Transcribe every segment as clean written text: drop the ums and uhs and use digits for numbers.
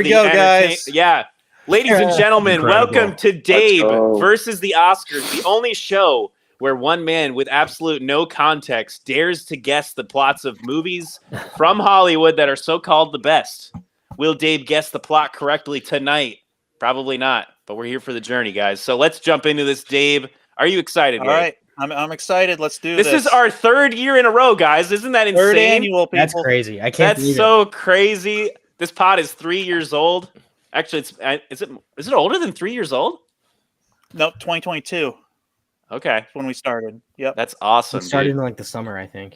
we go, guys. Yeah. Ladies and gentlemen, Incredible. welcome to Dabe go. versus the Oscars, the only show where one man with absolute no context dares to guess the plots of movies from Hollywood that are so-called the best. Will Dabe guess the plot correctly tonight? Probably not, but we're here for the journey, guys. So let's jump into this. Dabe, are you excited? All right, I'm excited. Let's do this. This is our third year in a row, guys. Isn't that insane? third annual. People. That's crazy. I can't. That's so crazy. This pod is 3 years old. Actually, is it older than 3 years old? Nope, 2022. Okay, That's when we started. Yep. that's awesome. It started dude. in like the summer, I think.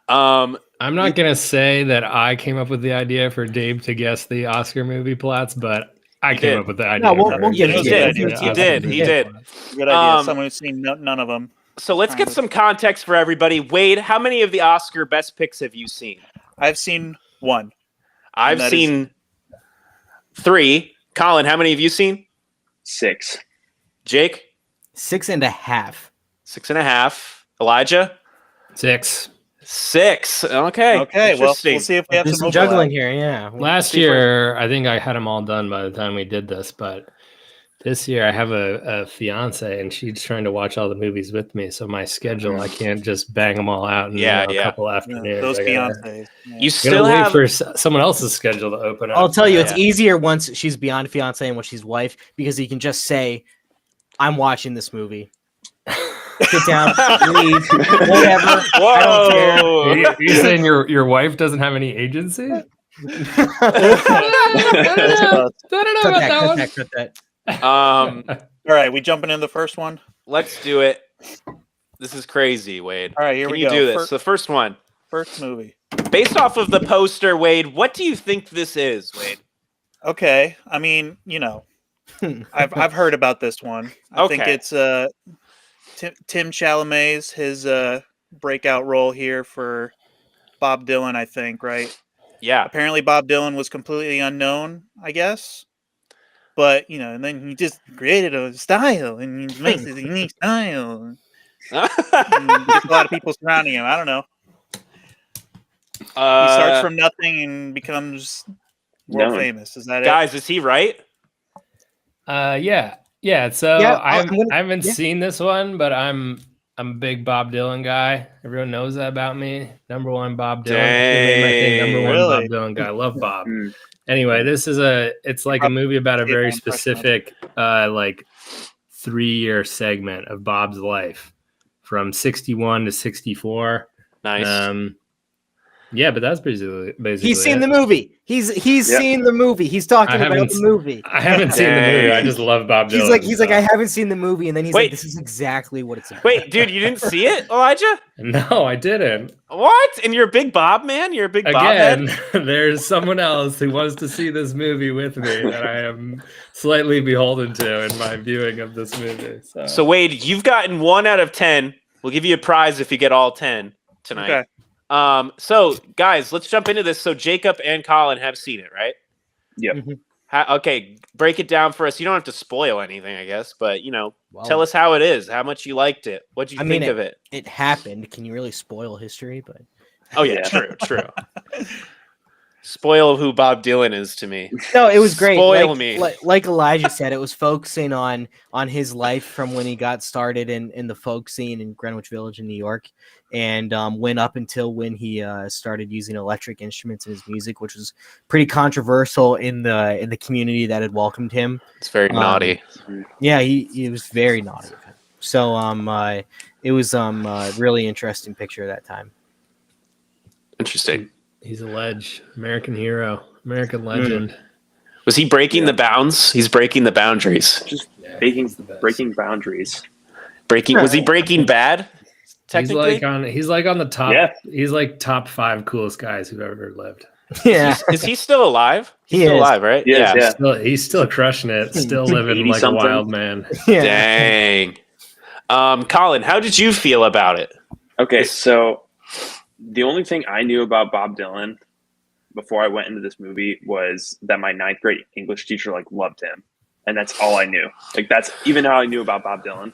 I'm not gonna say that I came up with the idea for Dave to guess the Oscar movie plots, but I came up with the idea. No, we'll get it. He did. He did. Good idea. Someone who's seen none of them. So let's get some context for everybody. Wade, how many of the Oscar best picks have you seen? I've seen one. I've seen 3. Colin, how many have you seen? 6. Jake? 6.5. 6.5. Elijah? 6. 6. Okay. Okay. Well, we'll Interesting. see if we have There's some some juggling overlap. here, yeah. Last year, I think I had them all done by the time we did this, but this year I have a fiance and she's trying to watch all the movies with me. So my schedule, I can't just bang them all out in a couple afternoons. Those I gotta- fiancés. Yeah. You gotta still wait have for someone else's schedule to open up. I'll tell you, it's Yeah. easier once she's beyond fiance and when she's wife because you can just say, "I'm watching this movie." Sit down, leave, whatever. I don't care. Whoa. You're saying your wife doesn't have any agency? Cut that. All right, we jumping in the first one. Let's do it. This is crazy, Wade. All right, here Can we you go. do this? The first one. First movie. Based off of the poster, Wade, what do you think this is, Wade? Okay, I mean, I've heard about this one. I think Okay. it's Tim Chalamet's his breakout role here for Bob Dylan. I think, right? Yeah. Apparently, Bob Dylan was completely unknown, I guess. But and then he just created a style, and he makes a unique style. And gets a lot of people surrounding him. I don't know. He starts from nothing and becomes world famous. Is that guys, is he right? Yeah. So I haven't seen this one, but I'm a big Bob Dylan guy. Everyone knows that about me. Number one Bob Dylan. Dang. My thing, number one Really? Bob Dylan guy. I love Bob. Anyway, this is it's like a movie about a very specific 3-year segment of Bob's life from 61 to 64. Nice. Yeah, but that's basically He's seen it. the movie. He's seen the movie. He's talking about the movie. I haven't seen the movie. I just love Bob Dylan. He's like, I haven't seen the movie, and then he's Wait. like, this is exactly what it's about. Wait, dude, you didn't see it, Elijah? No, I didn't. What? And you're a big Bob man? You're a big Bob Again, head? there's someone else who wants to see this movie with me that I am slightly beholden to in my viewing of this movie. So, Wade, you've gotten 1 out of 10. We'll give you a prize if you get all 10 tonight. Okay. So, guys, let's jump into this. So, Jacob and Colin have seen it, right? Yep. Okay, break it down for us. You don't have to spoil anything, I guess, but, Well, tell us how it is, how much you liked it. What did you think of it? It happened. Can you really spoil history? But Oh, yeah, true. Spoil who Bob Dylan is to me. no, it was great. Spoil me. Like Elijah said, it was focusing on his life from when he got started in the folk scene in Greenwich Village in New York, and went up until when he started using electric instruments in his music, which was pretty controversial in the community that had welcomed him. It's very naughty. Yeah, he was very naughty. So it was really interesting picture at that time. Interesting. he's a American hero, American legend. Was he breaking the bounds? He's breaking the boundaries. Just breaking boundaries. Was he breaking bad? Technically, He's like on the top. Yeah. He's like top 5 coolest guys who've ever lived. Yeah, is he still alive? He's He still is. alive, right? Yes, yeah. He's still crushing it. Still living like a 80-something. wild man. yeah. Dang. Colin, how did you feel about it? Okay, so the only thing I knew about Bob Dylan before I went into this movie was that my 9th grade English teacher loved him, and that's all I knew. That's even how I knew about Bob Dylan.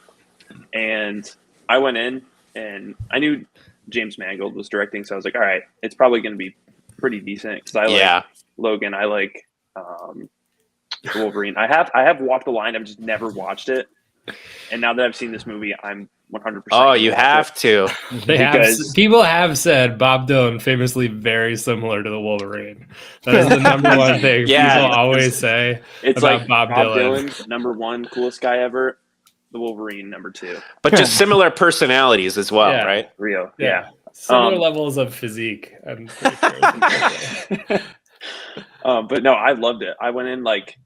And I went in, and I knew James Mangold was directing, so I was like, all right, it's probably going to be pretty decent because I like Logan, I like Wolverine. I have Walk the Line. I've just never watched it. And now that I've seen this movie, I'm 100%. Oh, you have to. People have said Bob Dylan famously very similar to the Wolverine. That is the number one thing people always say it's about like Bob Dylan. number 1, coolest guy ever. The Wolverine, number 2. But just similar personalities as well, right? Rio. Yeah. Similar levels of physique. I'm pretty sure. But no, I loved it. I went in like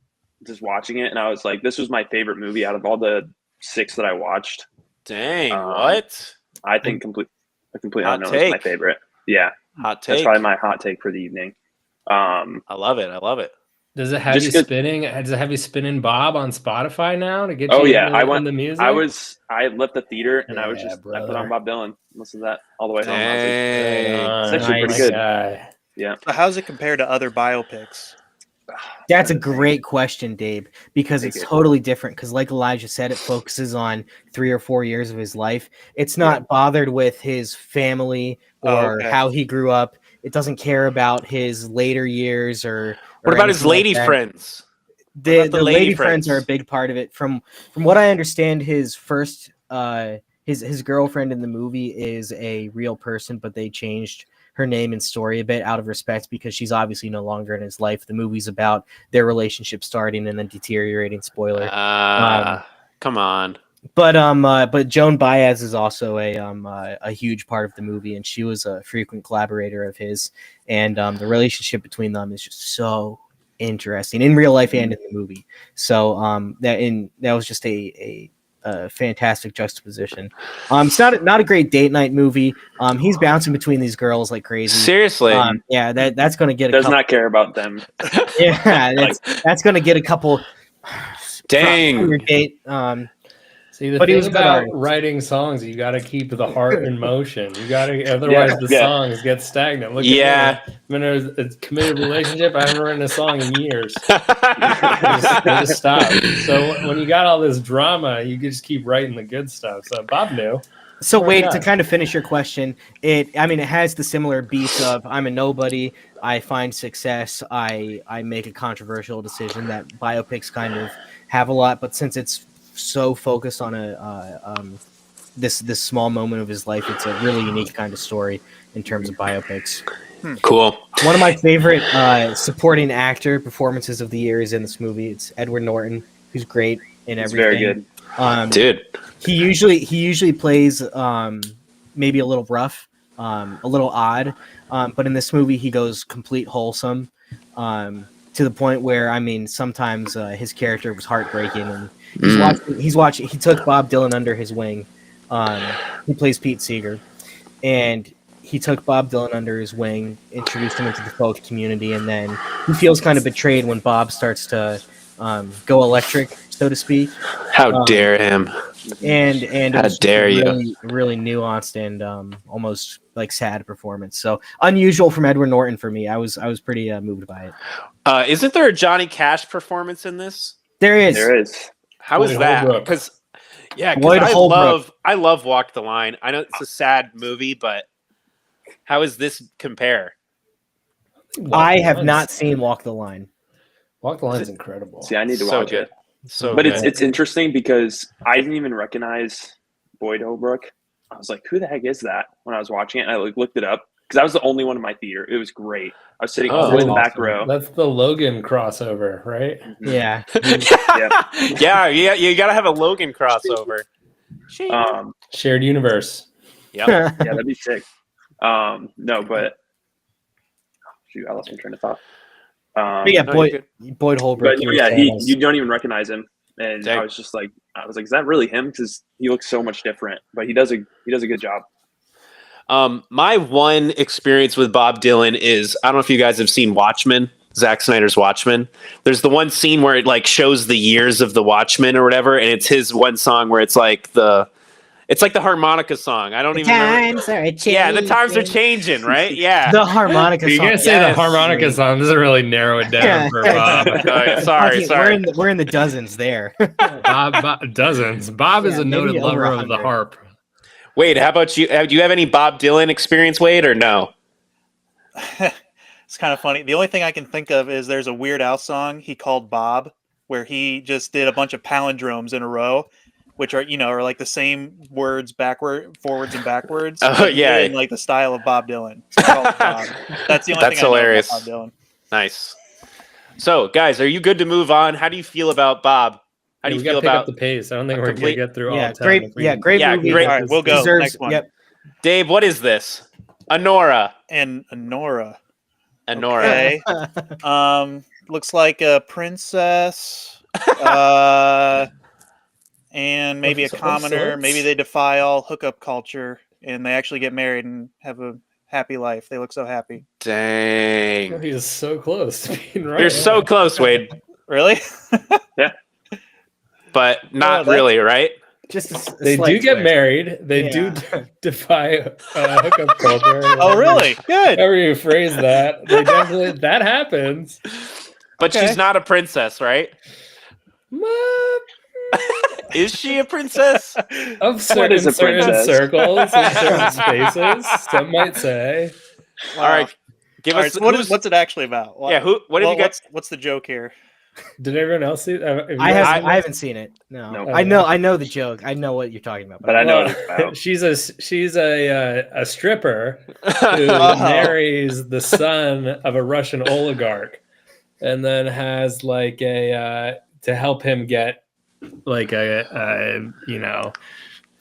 just watching it, and I was like, this was my favorite movie out of all the 6 that I watched. Dang, what? I think Complete hot Unknown take. is my favorite. Yeah. Hot take. That's probably my hot take for the evening. I love it. I love it. Does it have you spinning? Does it have you spinning Bob on Spotify now to get you in the music? I left the theater and I put on Bob Dylan. Listened to that all the way home. It's actually pretty good. Guy. Yeah. So how's it compare to other biopics? That's a great question, Dabe, because it's totally different. Because like Elijah said, it focuses on 3 or 4 years of his life. It's not bothered with his family or how he grew up. It doesn't care about his later years or what about his lady friends? The lady friends are a big part of it. From what I understand, his first his girlfriend in the movie is a real person, but they changed her name and story a bit out of respect because she's obviously no longer in his life. The movie's about their relationship starting and then deteriorating. Spoiler. Come on. But Joan Baez is also a huge part of the movie, and she was a frequent collaborator of his. And the relationship between them is just so interesting in real life and in the movie. So that was just a fantastic juxtaposition. It's not a great date night movie. He's bouncing between these girls like crazy. Seriously. Yeah, that's going to get not care about them. Yeah, that's going to get a couple. Dang. Your date. See, the thing about writing songs, you got to keep the heart in motion. You got to, otherwise the songs get stagnant. Look at me. I'm in a committed relationship. I haven't written a song in years. I just stop. So when you got all this drama, you can just keep writing the good stuff. So Bob knew. So to kind of finish your question, it has the similar beats of I'm a nobody, I find success, I make a controversial decision that biopics kind of have a lot, but since it's so focused on this small moment of his life, it's a really unique kind of story in terms of biopics. Cool. One of my favorite supporting actor performances of the year is in this movie. It's Edward Norton, who's great in everything. Very good. Dude. He usually plays maybe a little rough, a little odd, but in this movie he goes complete wholesome to the point where sometimes his character was heartbreaking, and he's watching. He took Bob Dylan under his wing. He plays Pete Seeger, and he took Bob Dylan under his wing, introduced him into the folk community, and then he feels kind of betrayed when Bob starts to go electric, so to speak. How dare him! And how dare you! Really nuanced and almost like sad performance. So unusual from Edward Norton for me. I was pretty moved by it. Isn't there a Johnny Cash performance in this? There is. There is. How is that? Because I love Walk the Line. I know it's a sad movie, but how does this compare? I have not seen Walk the Line. Walk the Line is incredible. See, I need to watch it. But it's interesting because I didn't even recognize Boyd Holbrook. I was like, who the heck is that? When I was watching it, and I looked it up because I was the only one in my theater. It was great. I was sitting all the way in the back row. That's the Logan crossover, right? Yeah. Yeah. You got to have a Logan crossover. Shared universe. Yeah, that'd be sick. No, but shoot, I lost my train of thought. Boyd Holbrook. But you don't even recognize him, and dang. I was like, is that really him? Because he looks so much different, but he does a good job. My one experience with Bob Dylan is, I don't know if you guys have seen Watchmen, Zack Snyder's Watchmen. There's the one scene where it like shows the years of the Watchmen or whatever, and it's his one song where it's like the harmonica song. I don't even know. Yeah, the times are changing, right? Yeah. The harmonica song. You can't say the harmonica song. Doesn't really narrow it down for Bob. Sorry. We're in the dozens there. Bob dozens. Bob is a noted lover of the harp. Wade, how about you? Do you have any Bob Dylan experience, Wade, or no? It's kind of funny. The only thing I can think of is there's a Weird Al song he called Bob, where he just did a bunch of palindromes in a row, which are are like the same words forwards and backwards. Oh, but he did yeah. it in like the style of Bob Dylan. So he called it Bob. That's the only That's thing I know hilarious. about Bob Dylan. Nice. So, guys, are you good to move on? How do you feel about Bob? How do you we gotta feel pick about up the pace. I don't think a we're complete- gonna get through Yeah, all 10. great. If we- Yeah, great Yeah, movie. great. All right, we'll go. Deserves, Next one. Yep. Dave? What is this? Honora. And Nora. Honora. Okay. Looks like a princess. And maybe a Of commoner. sorts. Maybe they defy all hookup culture and they actually get married and have a happy life. They look so happy. Dang. He is so close to being right. You're so close, Wade, Really? but not that's- really, right? Just a They slight do get twist. married. They do defy hookup culture. Oh, really? Good. However you phrase that, they definitely that happens. But Okay. she's not a princess, right? Is she a princess? Of certain, is a certain princess? circles, in certain spaces, some might say. Wow. All right, give All us. right, so who's- what's it actually about? Yeah, what have you got? What's the joke here? Did everyone else see? I haven't seen it. No, Nope. I know the joke. I know what you're talking about. But I know what it's about. She's a stripper who Oh. marries the son of a Russian oligarch, and then has like to help him get like a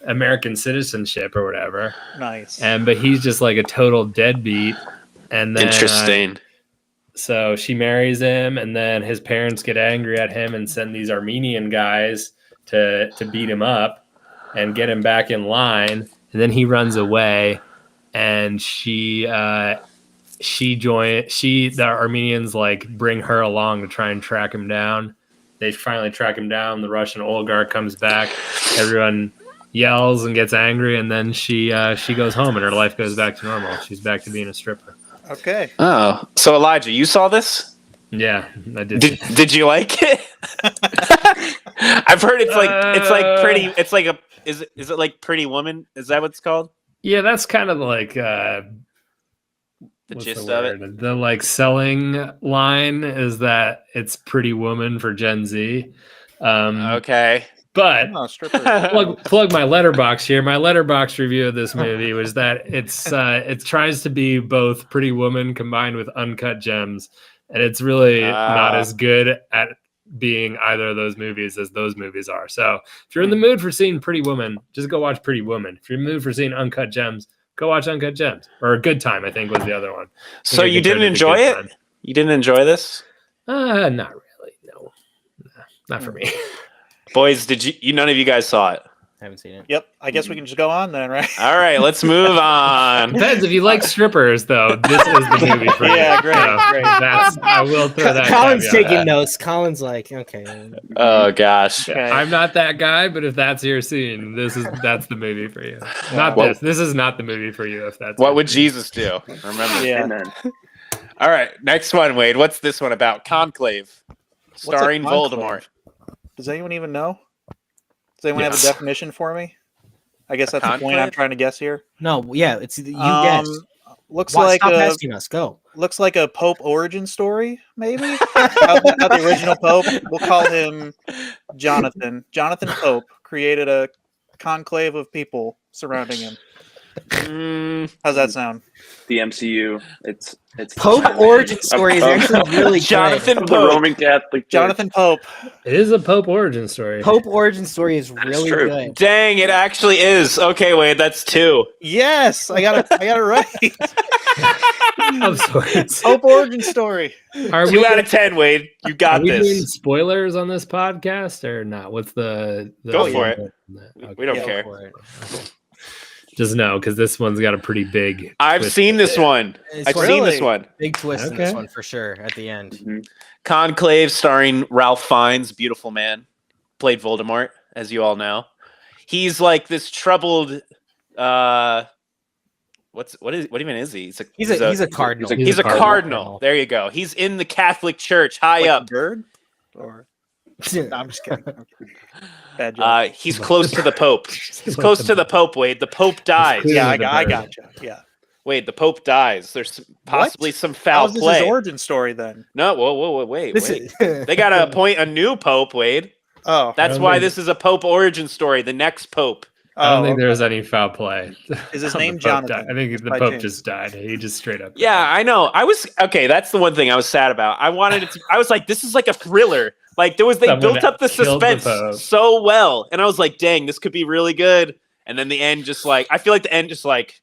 American citizenship or whatever. Nice. But he's just like a total deadbeat. And then Interesting. so she marries him, and then his parents get angry at him and send these Armenian guys to beat him up and get him back in line. And then he runs away, and the Armenians like bring her along to try and track him down. They finally track him down. The Russian oligarch comes back. Everyone yells and gets angry, and then she goes home, and her life goes back to normal. She's back to being a stripper. Okay. Oh, so Elijah, you saw this? Yeah, I did. Did you like it? I've heard it's like pretty. It's like a is it like Pretty Woman? Is that what it's called? Yeah, that's kind of like The what's gist the of it. word? The like selling line is that it's Pretty Woman for Gen Z. Okay. But Oh, stripper. plug my letterbox here. My letterbox review of this movie was that it tries to be both Pretty Woman combined with Uncut Gems, and it's really not as good at being either of those movies as those movies are. So if you're in the mood for seeing Pretty Woman, just go watch Pretty Woman. If you're in the mood for seeing Uncut Gems, go watch Uncut Gems. Or Good Time, I think was the other one. So you didn't enjoy it? You didn't enjoy this? Not really. No, not for me. Boys, none of you guys saw it? Haven't seen it. Yep. I guess we can just go on then, right? All right, let's move on. Depends if you like strippers, though. This is the movie for you. Yeah, great, great. I will throw that. Colin's caveat taking out. notes. Colin's like, okay. Oh gosh. Okay. I'm not that guy, but if that's your scene, that's the movie for you. Not Well- this. This is not the movie for you. If that's What your would scene. Jesus do? Remember. Yeah. Amen. All right, next one, Wade. What's this one about? Conclave, a starring conclave? Voldemort. Does anyone even know? Does anyone Yes. have a definition for me? I guess that's the point Conclave? I'm trying to guess here. No, yeah, it's you guess. Looks Why, like stop a asking us. Go. looks like a Pope origin story, maybe. How the original Pope? We'll call him Jonathan. Jonathan Pope created a conclave of people surrounding him. How's that sound? The MCU. It's Pope origin story is actually really Jonathan good. the Pope. Roman Catholic Church. Jonathan Pope. It is a Pope origin story. Pope origin story is really true. good. Dang, it actually is. Okay, Wade, that's 2. Yes, I got it right. Of sorts. Pope origin story. Are 2 we, out of 10, Wade. You are got we doing this. spoilers on this podcast or not? What's the Go for it. Okay. We don't Yeah, care. For it. Just know because this one's got a pretty big. I've twist. seen this one. It's I've one- seen this Really? one. Big twist in this Okay. one for sure at the end. Mhm. Conclave, starring Ralph Fiennes, beautiful man, played Voldemort, as you all know. He's like this troubled. What even is he? He's a cardinal. He's a cardinal. There you go. He's in the Catholic Church, high Like a up. bird? Or no, I'm just kidding. Okay. Bad joke. He's close to the Pope. He's close to the Pope, Wade. The Pope dies. Clearly Yeah, the I bird. gotcha. Yeah. Wait, the Pope dies. There's possibly some foul How's this play. his origin story then? No, whoa, wait. Is- They gotta appoint a new Pope, Wade. Oh, That's why this is a Pope origin story. The next Pope. I don't think okay. there was any foul play. Is his The name Pope Jonathan? died. I think Just the by Pope chance. just died. He just straight up. Yeah, died. I know. That's the one thing I was sad about. I wanted it to. I was like, this is like a thriller. Like they Someone built up the killed the suspense Pope. so well, and I was like, dang, this could be really good. And then the end, just like I feel like the end just like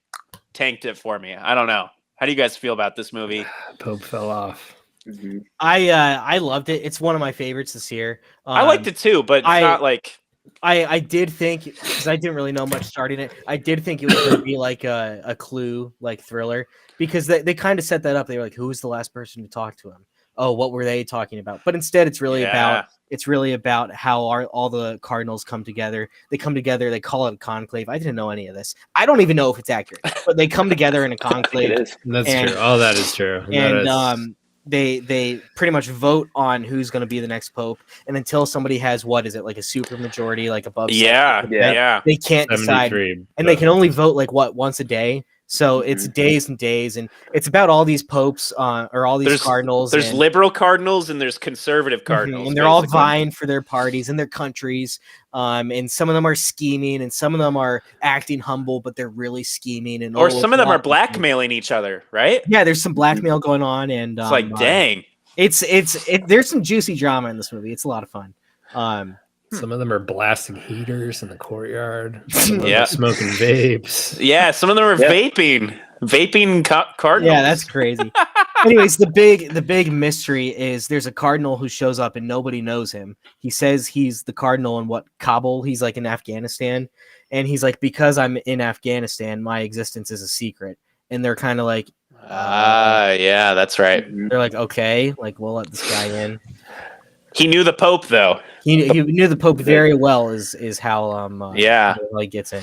tanked it for me. I don't know. How do you guys feel about this movie? Pope fell off. Mm-hmm. I loved it. It's one of my favorites this year. I liked it too, but it's not like. I did think, because I didn't really know much starting it, I did think it was going to be like a Clue like thriller, because they kind of set that up. They were like, who was the last person to talk to him? Oh, what were they talking about? But instead, it's really about how all the cardinals come together. They come together. They call it a conclave. I didn't know any of this. I don't even know if it's accurate, but they come together in a conclave. It is. That's true. All that is true. And they pretty much vote on who's going to be the next pope, and until somebody has like a super majority, like above 70%, they can't decide, and they can only vote like once a day. So it's days and days, and it's about all these popes or all these cardinals. There's liberal cardinals and there's conservative cardinals, and they're all vying for their parties and their countries. And some of them are scheming, and some of them are acting humble, but they're really scheming. And or some of them are blackmailing each other, right? Yeah, there's some blackmail going on, and it's like, dang, there's some juicy drama in this movie. It's a lot of fun. Some of them are blasting heaters in the courtyard. Some of them are smoking vapes. Yeah, some of them are vaping cardinals. Yeah, that's crazy. Anyways, the big mystery is there's a cardinal who shows up and nobody knows him. He says he's the cardinal in Kabul. He's like in Afghanistan, and he's like, because I'm in Afghanistan, my existence is a secret. And they're kind of like, yeah, that's right. They're like, okay, like we'll let this guy in. He knew the Pope, though. He knew the Pope very well. Is how like gets in.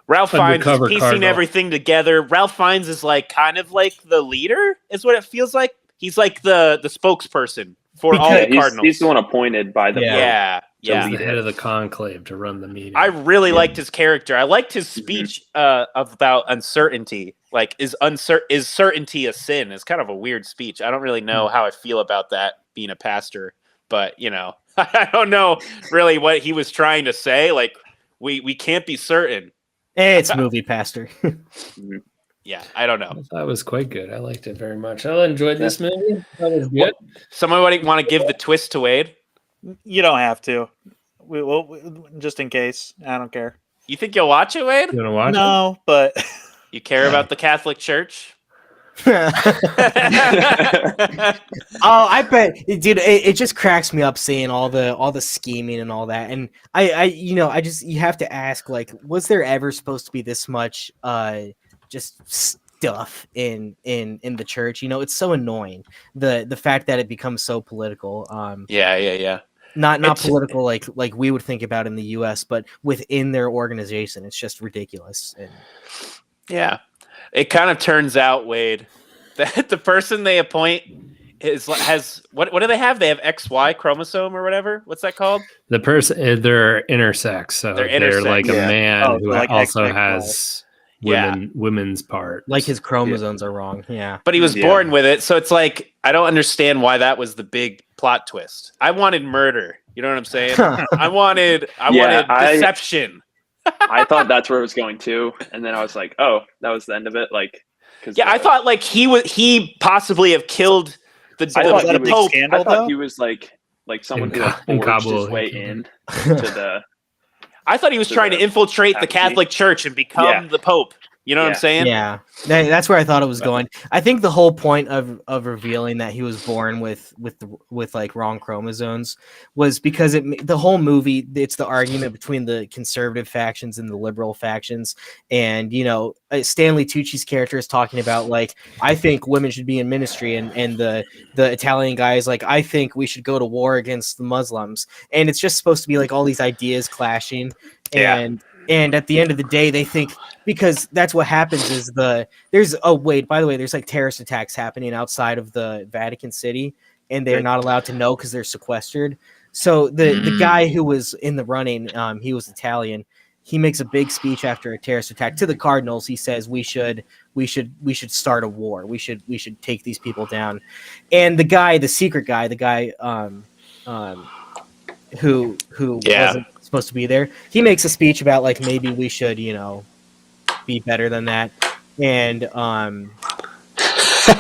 Ralph Fiennes is piecing everything together. Ralph Fiennes is like kind of like the leader, is what it feels like. He's like the spokesperson for all the cardinals. He's the one appointed by the Pope. He's the head of the conclave to run the meeting. I really liked his character. I liked his speech about uncertainty. Like, is certainty a sin? It's kind of a weird speech. I don't really know how I feel about that being a pastor, but I don't know really what he was trying to say. Like, we can't be certain. It's movie pastor. Yeah, I don't know. That was quite good. I liked it very much. I enjoyed this movie. That was good. Somebody want to give the twist to Wade? You don't have to. We will, just in case. I don't care. You think you'll watch it, Wade? You want to watch it? No, but you care about the Catholic Church? I bet, dude. It just cracks me up seeing all the scheming and all that. And you have to ask, like, was there ever supposed to be this much just stuff in the church? It's so annoying, the fact that it becomes so political. Yeah. Not political like we would think about in the US, but within their organization, it's just ridiculous. Yeah, it kind of turns out, Wade, that the person they appoint has what do they have? They have XY chromosome or whatever. What's that called? The person, they're intersex, so they're like a man who like also XX has women's part. Like his chromosomes are wrong. Yeah, but he was born with it, so it's like I don't understand why that was the big plot twist. I wanted murder. You know what I'm saying? I wanted deception. I thought that's where it was going to, and then I was like, "Oh, that was the end of it." Like, I thought like he possibly have killed the Pope. I thought he was like someone who forged his way in to the. I thought he was trying to infiltrate the Catholic Church and become the Pope. You know what I'm saying? Yeah, that's where I thought it was going. I think the whole point of revealing that he was born with like wrong chromosomes was because the whole movie, it's the argument between the conservative factions and the liberal factions, and Stanley Tucci's character is talking about, like, I think women should be in ministry, and the Italian guy is like, I think we should go to war against the Muslims, and it's just supposed to be like all these ideas clashing, and at the end of the day, they think, because that's what happens is by the way, there's like terrorist attacks happening outside of the Vatican City, and they're not allowed to know because they're sequestered. So the guy who was in the running, he was Italian. he makes a big speech after a terrorist attack to the Cardinals. He says we should start a war. We should take these people down. And the secret guy, who wasn't supposed to be there, he makes a speech about like maybe we should be better than that. And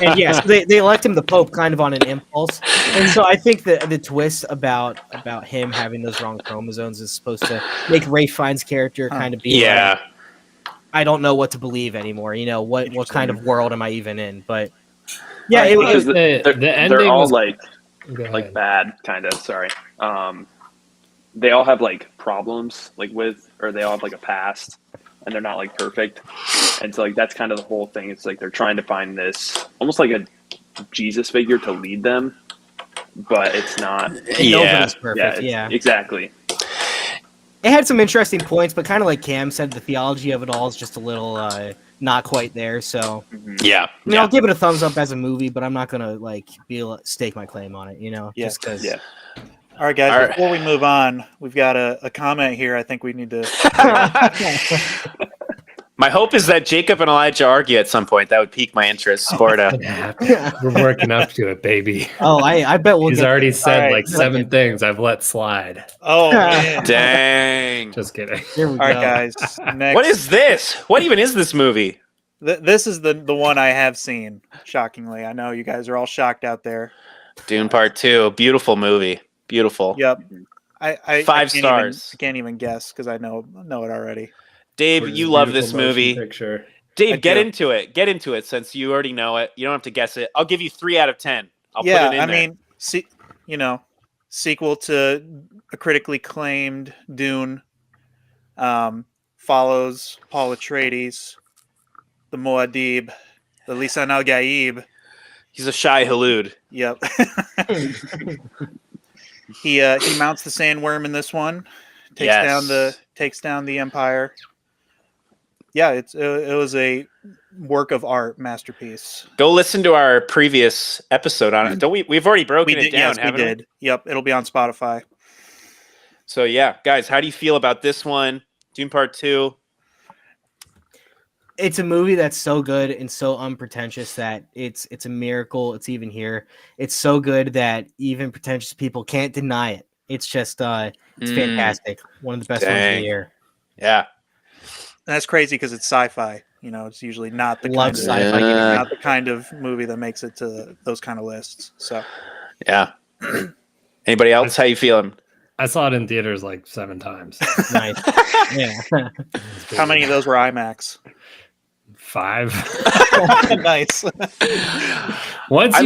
and yes, they elect him the Pope kind of on an impulse. And so I think that the twist about him having those wrong chromosomes is supposed to make Ralph Fiennes' character kind of be like, I don't know what to believe anymore. What kind of world am I even in? But yeah, it was the ending they're all was like bad, kind of. Sorry. They all have like problems or they all have like a past, and they're not like perfect. And so like that's kind of the whole thing. It's like they're trying to find this almost like a Jesus figure to lead them, but it's not. Nobody's perfect. Yeah, exactly. It had some interesting points, but kind of like Cam said, the theology of it all is just a little not quite there. So I'll give it a thumbs up as a movie, but I'm not gonna stake my claim on it. Just because. Yeah. All right, guys. Before we move on, we've got a comment here. I think we need to. My hope is that Jacob and Elijah argue at some point. That would pique my interest. Sporta. We're working up to it, baby. Oh, I bet we'll. He's already said 7 things I've let slide. Oh, man. Dang. Just kidding. Here we All right, go. guys. Next. What is this? What even is this movie? This is the one I have seen. Shockingly, I know you guys are all shocked out there. Dune Part 2. Beautiful movie. Beautiful. Yep. I 5 stars. I can't even guess because I know it already. Dave, you love this movie. Picture. Dave, get into it. Get into it since you already know it. You don't have to guess it. I'll give you 3 out of 10. I'll put it in there. Mean, sequel to a critically acclaimed Dune, follows Paul Atreides, the Muad'Dib, the Lisan al-Gaib. He's a shy halud. Yep. He mounts the sandworm in this one. Takes down the Empire. Yeah, it was a work of art, masterpiece. Go listen to our previous episode on it. Don't we? We've already broken it down. Yes, we did. Yep, it'll be on Spotify. So yeah, guys, how do you feel about this one, Dune Part 2? It's a movie that's so good and so unpretentious that it's a miracle it's even here. It's so good that even pretentious people can't deny it. It's just it's fantastic. One of the best ones of the year. Yeah. And that's crazy because it's sci-fi. It's usually not the not the kind of movie that makes it to those kind of lists. So yeah. Anybody else? How you feeling? I saw it in theaters 7 times. Nice. Yeah. How many of those were IMAX? 5. Nice. Once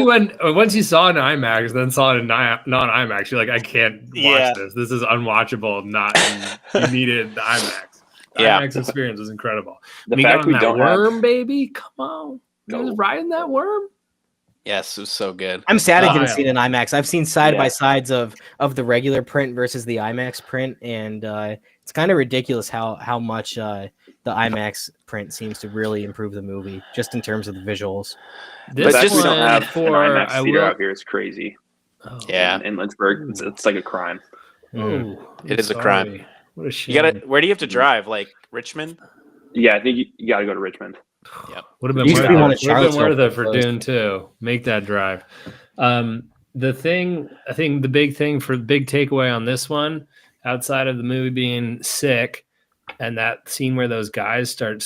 you saw it in IMAX, then saw it in non-IMAX, you're like, I can't watch this. This is unwatchable. You needed the IMAX. The IMAX experience was incredible. The fact we don't worm, baby. Come on, you was riding that worm. Yes, it was so good. I'm sad I didn't see it in IMAX. I've seen side by sides of the regular print versus the IMAX print, and it's kind of ridiculous how much the IMAX print seems to really improve the movie, just in terms of the visuals. This we don't have an IMAX theater out here. It's crazy. Oh, yeah, in Lynchburg, it's like a crime. Oh, it is a crime. What a shame. Where do you have to drive? Like Richmond? Yeah, I think you got to go to Richmond. Yep. Would have been worth it for Dune 2. Make that drive. I think the big takeaway on this one, outside of the movie being sick, and that scene where those guys start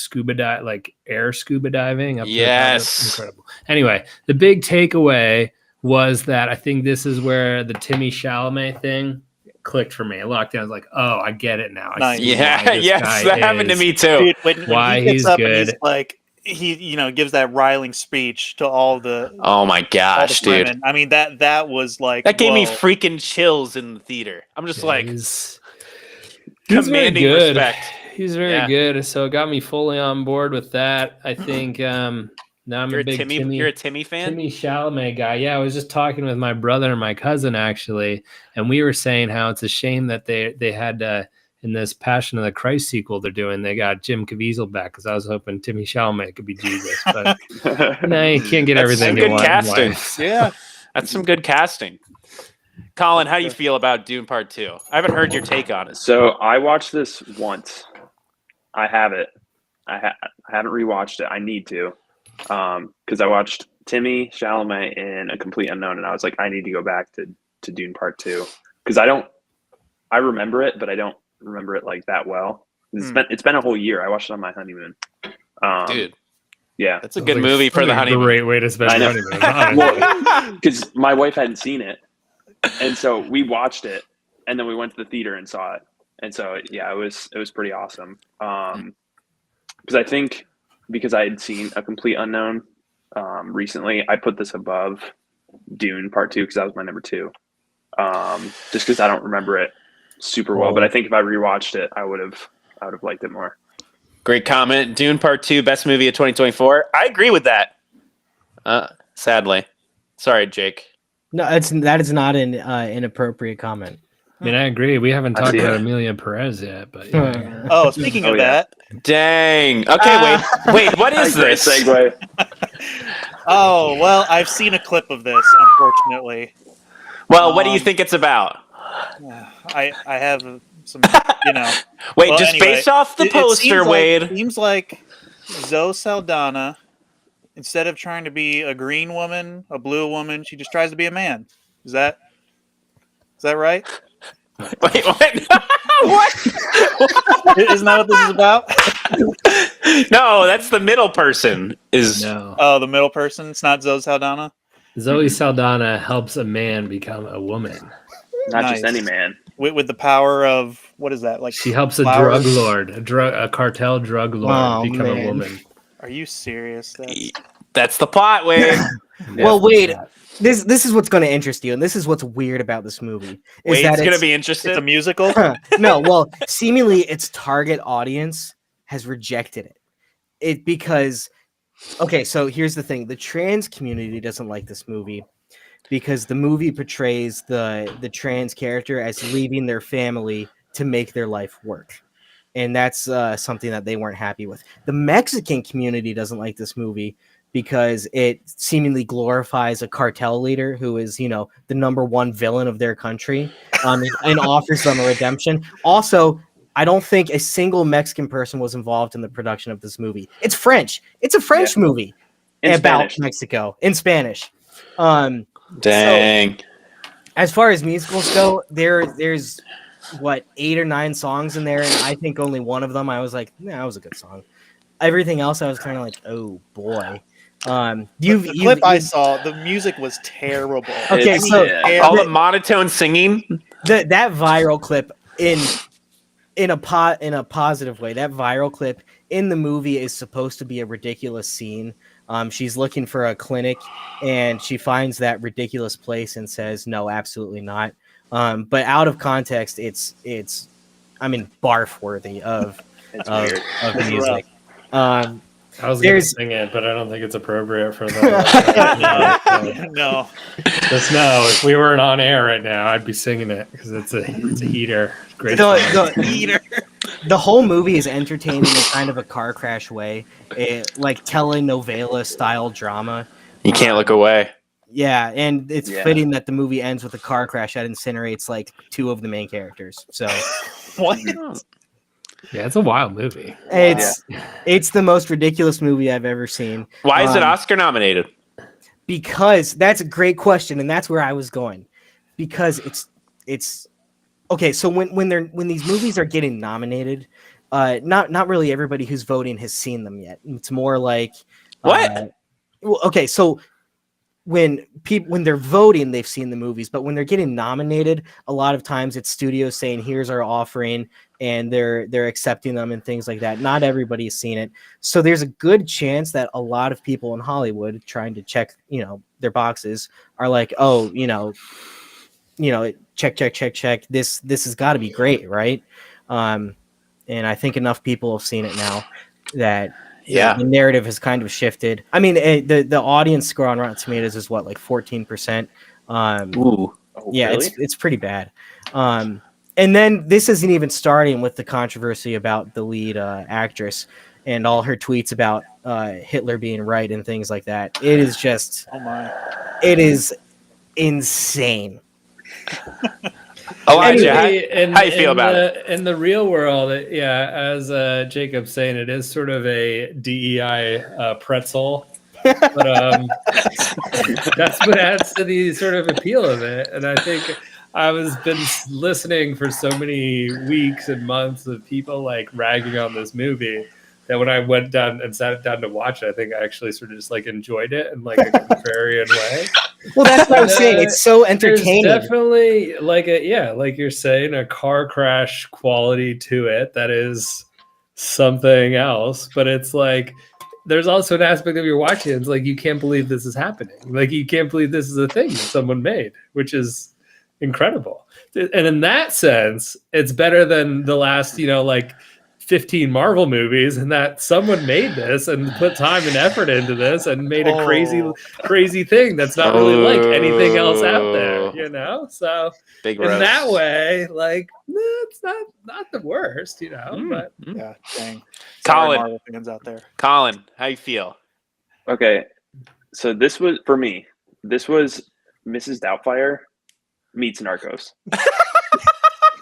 air scuba diving up yes, incredible. Anyway, the big takeaway was that I think this is where the Timmy Chalamet thing clicked for me. Lockdown was like, oh, I get it now. Nice. That happened to me too. Dude, when he gets up good. And he's like, he gives that riling speech to all the. Oh my gosh, dude! Women. I mean that was like that gave me freaking chills in the theater. I'm just he's commanding very good. respect. He's very good, so it got me fully on board with that. I think now I'm You're a Timmy fan? Timmy Chalamet guy. Yeah, I was just talking with my brother and my cousin actually, and we were saying how it's a shame that they had in this Passion of the Christ sequel they're doing, they got Jim Caviezel back because I was hoping Timmy Chalamet could be Jesus, but no, you can't get everything you want. Casting. Yeah, that's some good casting. Colin, how do you feel about Dune Part 2? I haven't heard your take on it. So I watched this once, I have it. I haven't rewatched it. I need to, because I watched Timmy Chalamet in A Complete Unknown, and I was like, I need to go back to Dune Part 2, because I remember it, but I don't remember it like that well. It's been a whole year. I watched it on my honeymoon. Dude, yeah, that's a good movie for the honeymoon. Great way to spend I the know. honeymoon. Because my wife hadn't seen it, and so we watched it, and then we went to the theater and saw it, and so yeah, it was pretty awesome. Because I think because I had seen A Complete Unknown recently, I put this above Dune Part 2 because that was my number 2. Just because I don't remember it super well, but I think if I rewatched it, I would have liked it more. Great comment. Dune Part 2, best movie of 2024. I agree with that. Sadly. Sorry, Jake. No, that is not an inappropriate comment. I mean, I agree. We haven't talked see about it. Amelia Perez yet, but yeah. Oh, speaking of that. Dang. Okay, wait. What is Great this? segue. Oh, well, I've seen a clip of this, unfortunately. Well, what do you think it's about? I have some, Wait, Well, just anyway, based off the it poster, Wade. It seems like Zoe Saldana, instead of trying to be a green woman, a blue woman, she just tries to be a man. Is that right? Wait, what? What? Isn't that what this is about? No, that's the middle person. No. Oh, the middle person? It's not Zoe Saldana? Zoe Saldana helps a man become a woman. Not Nice. just any man. With the power of, what is that? Like She helps a flowers? drug lord, a cartel drug lord become a woman. Are you serious? That's the plot, Wade. Well, Wade, this is what's going to interest you, and this is what's weird about this movie. Is Wade's that going to be interested. It's a musical? No, well, seemingly its target audience has rejected it. Because, okay, so here's the thing. The trans community doesn't like this movie because the movie portrays the trans character as leaving their family to make their life work. And that's something that they weren't happy with. The Mexican community doesn't like this movie because it seemingly glorifies a cartel leader who is, the number one villain of their country, and offers them a redemption. Also, I don't think a single Mexican person was involved in the production of this movie. It's French. It's a French movie about Spanish. Mexico in Spanish. Dang. So, as far as musicals go, there's 8 or 9 songs in there, and I think only one of them I was like, that was a good song. Everything else I was kind of like, oh boy. The clip I saw, the music was terrible. Okay, so all the monotone singing. That viral clip in a positive way. That viral clip in the movie is supposed to be a ridiculous scene. She's looking for a clinic and she finds that ridiculous place and says, no, absolutely not. But out of context, it's barf worthy of music. I was going to sing it, but I don't think it's appropriate for that. No. Just know, if we weren't on air right now, I'd be singing it because it's a heater. Great. The heater. The whole movie is entertaining in kind of a car crash way, like telenovela style drama. You can't look away. Yeah, and it's fitting that the movie ends with a car crash that incinerates like 2 of the main characters. So what? Yeah, it's a wild movie. It's the most ridiculous movie I've ever seen. Why is it Oscar nominated? Because that's a great question, and that's where I was going. Because it's okay. So when these movies are getting nominated, not really everybody who's voting has seen them yet. It's more like what? Okay, so when they're voting, they've seen the movies, but when they're getting nominated, a lot of times it's studios saying, "Here's our offering," and they're accepting them and things like that. Not everybody's seen it, so there's a good chance that a lot of people in Hollywood trying to check, their boxes are like, "Oh, check. This has got to be great, right?" And I think enough people have seen it now that. Yeah, the narrative has kind of shifted. I mean, the audience score on Rotten Tomatoes is what, like 14%. Ooh, yeah, really? it's pretty bad. And then this isn't even starting with the controversy about the lead actress and all her tweets about Hitler being right and things like that. It is just, Oh my! it is insane. Elijah, Anyway, how you feel about it? In the real world, as Jacob's saying, it is sort of a DEI pretzel. But that's what adds to the sort of appeal of it. And I think I was been listening for so many weeks and months of people like ragging on this movie that when I went down and sat down to watch it, I think I actually sort of just like enjoyed it in like a contrarian way. Well, that's what I was saying. It's so entertaining. There's definitely like like you're saying, a car crash quality to it that is something else. But it's like there's also an aspect of you're watching. It's like you can't believe this is happening. Like you can't believe this is a thing that someone made, which is incredible. And in that sense, it's better than the last, like 15 Marvel movies, and that someone made this and put time and effort into this and made a crazy thing that's not really like anything else out there, So Big in roast. that way, like it's not the worst, But Yeah, dang. Sorry, Colin. Marvel fans out there. Colin, how you feel? Okay, so this was for me. This was Mrs. Doubtfire meets Narcos.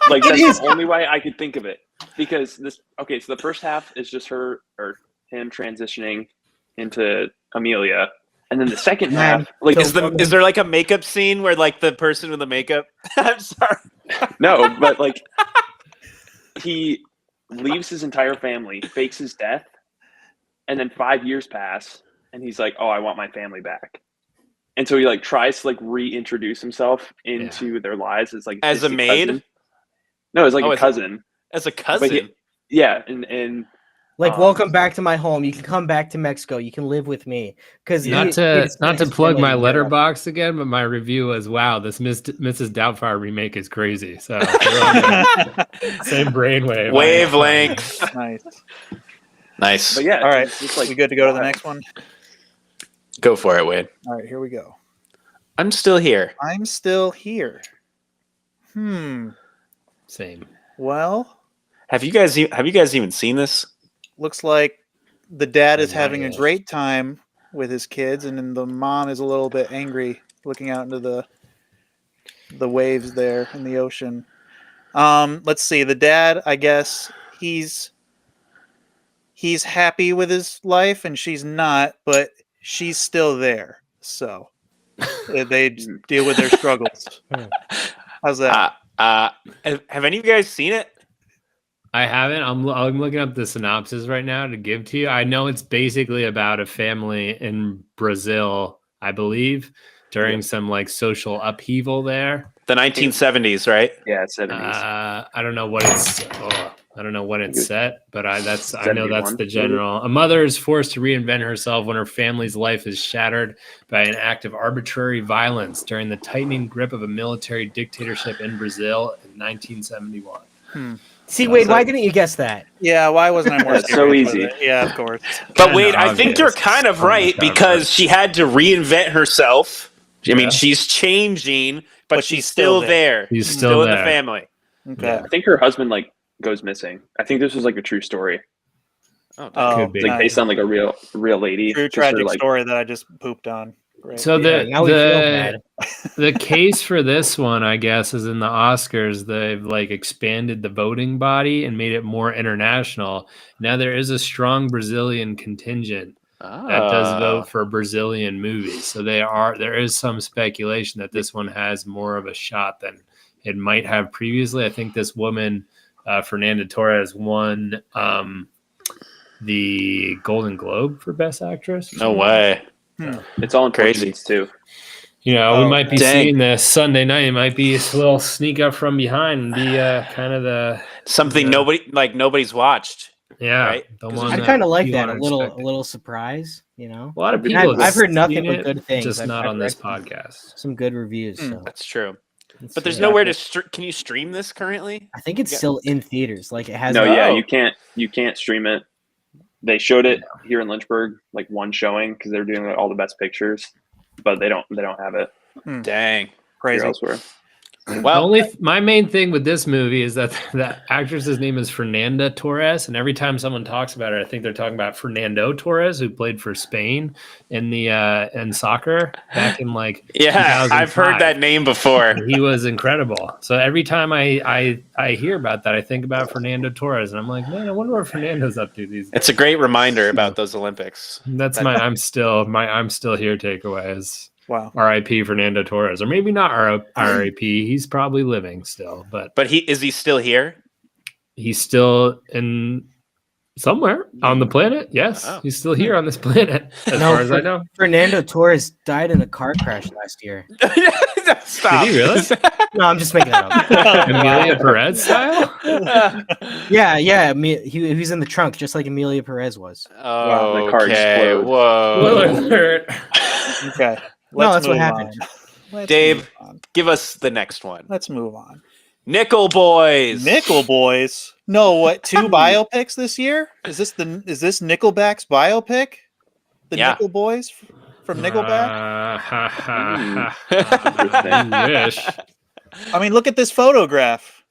Like that's the only way I could think of it, because this. Okay, so the first half is just her or him transitioning into Amelia, and then the second half, like, is there like a makeup scene where like the person with the makeup? I'm sorry. No, but like he leaves his entire family, fakes his death, and then 5 years pass, and he's like, "Oh, I want my family back." And so he like tries to like reintroduce himself into their lives as like as a maid. Cousin. No, it's like a cousin. As a cousin. And like, welcome back to my home. You can come back to Mexico. You can live with me. Because not to plug my letterbox again, but my review was, wow, this Mrs. Doubtfire remake is crazy. So same brainwave. Wavelength. Nice. But yeah, all right. It's like, we good to go to the next one? Go for it, Wade. All right, here we go. I'm still here. I'm still here. Same. Well, have you guys even seen this? Looks like the dad is having a great time with his kids, and then the mom is a little bit angry, looking out into the waves there in the ocean. Let's see. The dad, I guess he's happy with his life, and she's not, but she's still there. So they deal with their struggles. How's that? Have any of you guys seen it? I haven't. I'm looking up the synopsis right now to give to you. I know it's basically about a family in Brazil, I believe, during some like social upheaval there. The 1970s, right? Yeah, 70s. I don't know what it's. I don't know when it's set, but I know that's the 71, general. A mother is forced to reinvent herself when her family's life is shattered by an act of arbitrary violence during the tightening grip of a military dictatorship in Brazil in 1971. See, Wade, why didn't you guess that? Yeah, why wasn't I more That's so serious with easy. it? Yeah, of course. But Wade, I think you're kind of right, because she had to reinvent herself. I mean, she's changing, but she's still there. She's still in there. the family. Okay. Yeah. I think her husband like goes missing. I think this was like a true story. Oh, Could be. Like based on like a real lady. True Just her, tragic like, story that I just pooped on. Great. So now we feel bad. the case for this one, I guess, is in the Oscars. They've like expanded the voting body and made it more international. Now there is a strong Brazilian contingent that does vote for Brazilian movies. So there is some speculation that this one has more of a shot than it might have previously. I think this woman, Fernanda Torres, won the Golden Globe for Best Actress. No way. it's all in Crazy. Portuguese too. We might be dang. seeing this Sunday night. It might be a little sneak up from behind and be kind of the Something nobody's watched. right. I kind of like that. A little surprise, A lot of And people. I've heard have nothing seen but it, good things. just I've not on read this podcast. some good reviews. So That's true. let's But there's see. nowhere to can you stream this currently? I think it's still in theaters. Like it has. No, a- yeah, you can't stream it. They showed it here in Lynchburg, like one showing, because they're doing all the best pictures, but they don't have it Dang. here Crazy. elsewhere. Well, My main thing with this movie is that the actress's name is Fernanda Torres, and every time someone talks about her, I think they're talking about Fernando Torres, who played for Spain in soccer back in like yeah, I've heard 2005. that name before. And he was incredible. So every time I hear about that, I think about Fernando Torres, and I'm like, man, I wonder what Fernando's up to these days. It's a great reminder about those Olympics. That's my I'm still here takeaway is Wow. R.I.P. Fernando Torres, or maybe not R.I.P. He's probably living still, but is he still here? He's still in somewhere on the planet. Yes, Oh. he's still here on this planet, as far as I know. Fernando Torres died in a car crash last year. Stop. Did he really? No, I'm just making that up. Amelia Perez style? Yeah. He was in the trunk, just like Amelia Perez was. Oh, the car okay. exploded. Whoa. Okay. No, Let's that's what move happened. on. Let's Dave. move on. Give us the next one. Let's move on. Nickel Boys. Nickel Boys. No, what? 2 biopics this year? Is this Nickelback's biopic? The Yeah. Nickel Boys from Nickelback? I wish. I mean, look at this photograph.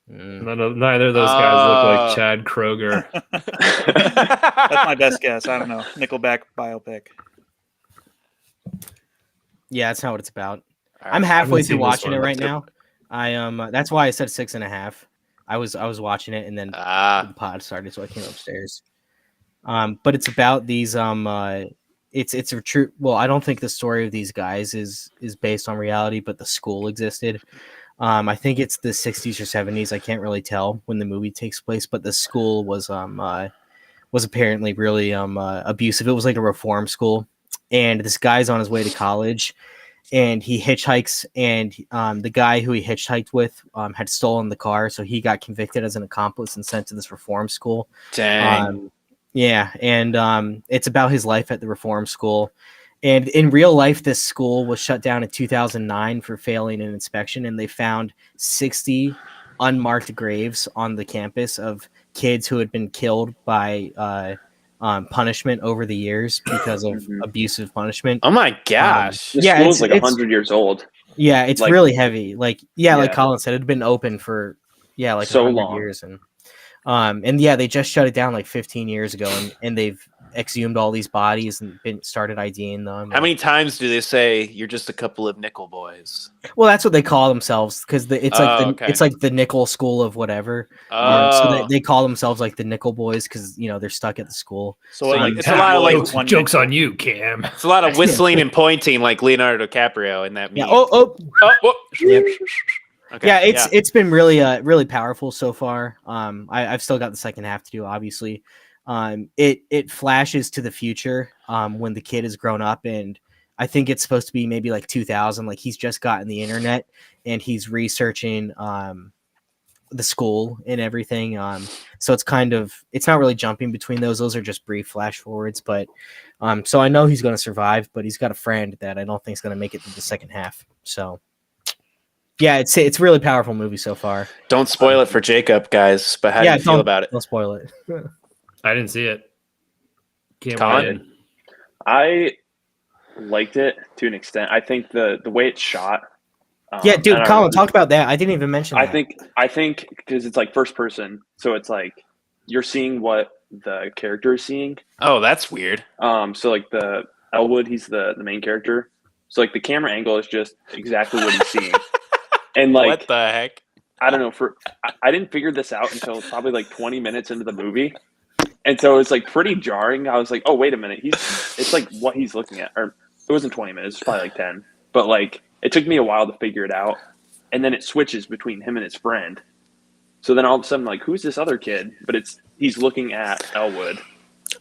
Neither of those guys look like Chad Kroger. That's my best guess. I don't know. Nickelback biopic. Yeah, that's not what it's about. All I'm right. halfway seen through this watching it one. right now. That's why I said 6.5. I was watching it and then the pod started, so I came upstairs. But it's about these it's a true. Well, I don't think the story of these guys is based on reality, but the school existed. I think it's the 60s or 70s. I can't really tell when the movie takes place, but the school was apparently really abusive. It was like a reform school, and this guy's on his way to college, and he hitchhikes, and the guy who he hitchhiked with had stolen the car, so he got convicted as an accomplice and sent to this reform school. Dang. Yeah, and it's about his life at the reform school. And in real life, this school was shut down in 2009 for failing an inspection, and they found 60 unmarked graves on the campus of kids who had been killed by punishment over the years because of abusive punishment. Oh my gosh. The school's like 100 years old. Yeah, it's Like- really heavy. Like Yeah. like Colin said, it had been open for like So 100 long. years, and they just shut it down like 15 years ago, and they've exhumed all these bodies and started IDing them. How many times do they say you're just a couple of nickel boys? Well, that's what they call themselves because it's okay. it's like the nickel school of whatever. So they call themselves like the nickel boys because they're stuck at the school. So like, it's a lot of like jokes on you, Cam. It's a lot of whistling and pointing like Leonardo DiCaprio in that meme. Yeah. Oh. whoop. Yep. Okay, Yeah, it's been really powerful so far. I've still got the second half to do, obviously. It flashes to the future when the kid has grown up, and I think it's supposed to be maybe like 2000. Like he's just gotten the internet and he's researching the school and everything. So it's not really jumping between those. Those are just brief flash forwards, but so I know he's going to survive, but he's got a friend that I don't think is going to make it to the second half. So. Yeah, it's a really powerful movie so far. Don't spoil it for Jacob, guys. But how do you feel about it? Don't spoil it. I didn't see it. Can't Colin? wait. I liked it to an extent. I think the way it's shot. Yeah, dude, Colin, talk about that. I didn't even mention that. I think because it's like first person, so it's like you're seeing what the character is seeing. Oh, that's weird. So like the Elwood, he's the main character. So like the camera angle is just exactly what he's seeing. And like, What the heck? I don't know. I didn't figure this out until probably like 20 minutes into the movie, and so it was like pretty jarring. I was like, "Oh, wait a minute! It's like what he's looking at." Or it wasn't 20 minutes; it was probably like 10. But like, it took me a while to figure it out, and then it switches between him and his friend. So then all of a sudden, like, who's this other kid? But he's looking at Elwood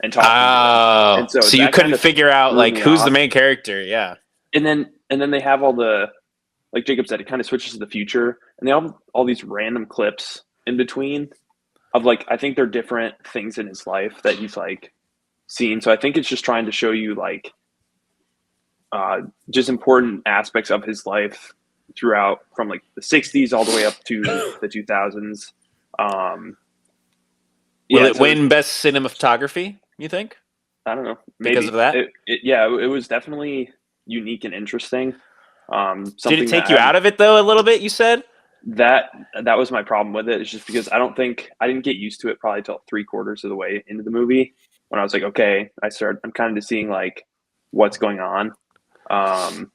and talking. Oh, to him. And so you that couldn't kind of figure out threw like me who's off. the main character? Yeah. And then they have all the, like Jacob said, it kind of switches to the future, and they have all these random clips in between of like, I think they're different things in his life that he's like seen. So I think it's just trying to show you like just important aspects of his life throughout from like the 60s all the way up to the 2000s. Will it win best cinematography, you think? I don't know. Maybe. Because of that? It was definitely unique and interesting. Did it take you out of it though a little bit? You said that was my problem with it. It's just because I didn't get used to it probably till 3/4 of the way into the movie when I was like, okay, I'm kind of seeing like what's going on. And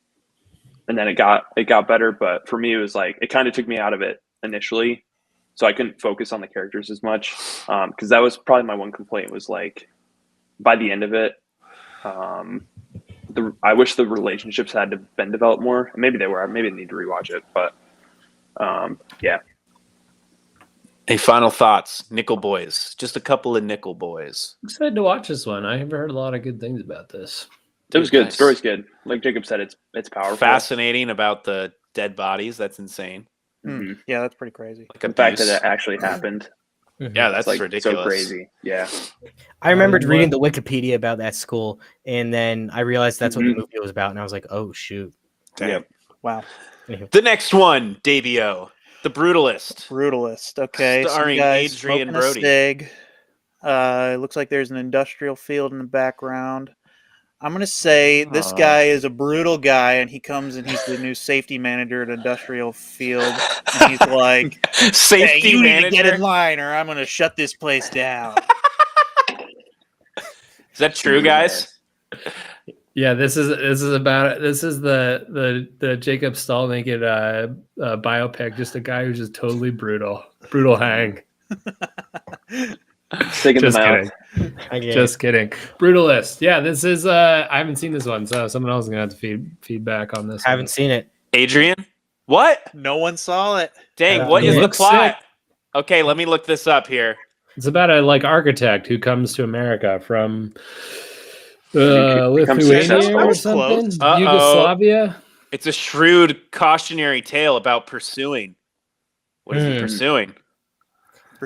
then it got better, but for me, it was like, it kind of took me out of it initially. So I couldn't focus on the characters as much. Cause that was probably my one complaint was like, by the end of it, I wish the relationships had been developed more. Maybe they were, maybe I need to rewatch it, but yeah. Hey, final thoughts, Nickel Boys. Just a couple of Nickel Boys. I'm excited to watch this one. I haven't heard a lot of good things about this. It was good. Nice. Story's good. Like Jacob said, it's powerful. Fascinating about the dead bodies. That's insane. Mm-hmm. Yeah, that's pretty crazy. Like the fact that it actually happened. Yeah, that's like ridiculous. So crazy. Yeah. I remembered reading the Wikipedia about that school, and then I realized that's what the movie was about, and I was like, oh shoot. Damn. Yep. Wow. The next one, Dabe, The Brutalist. Brutalist. Okay. Starring some guys Adrian smoking Brody. A cig. It looks like there's an industrial field in the background. I'm going to say this guy is a brutal guy, and he comes and he's the new safety manager at an industrial field. And he's like, safety hey, you manager? need to get in line or I'm going to shut this place down. Is that true, guys? Yeah, this is the Jacob Stahl naked biopic. Just a guy who's just totally brutal hang. Just kidding. Just kidding. Brutalist. Yeah, this is. I haven't seen this one, so someone else is gonna have to feedback on this. I haven't seen it. Adrian, what? No one saw it. Dang, what is the plot? Sick. Okay, let me look this up here. It's about a architect who comes to America from Lithuania or something. Yugoslavia. It's a shrewd cautionary tale about pursuing. What is he pursuing?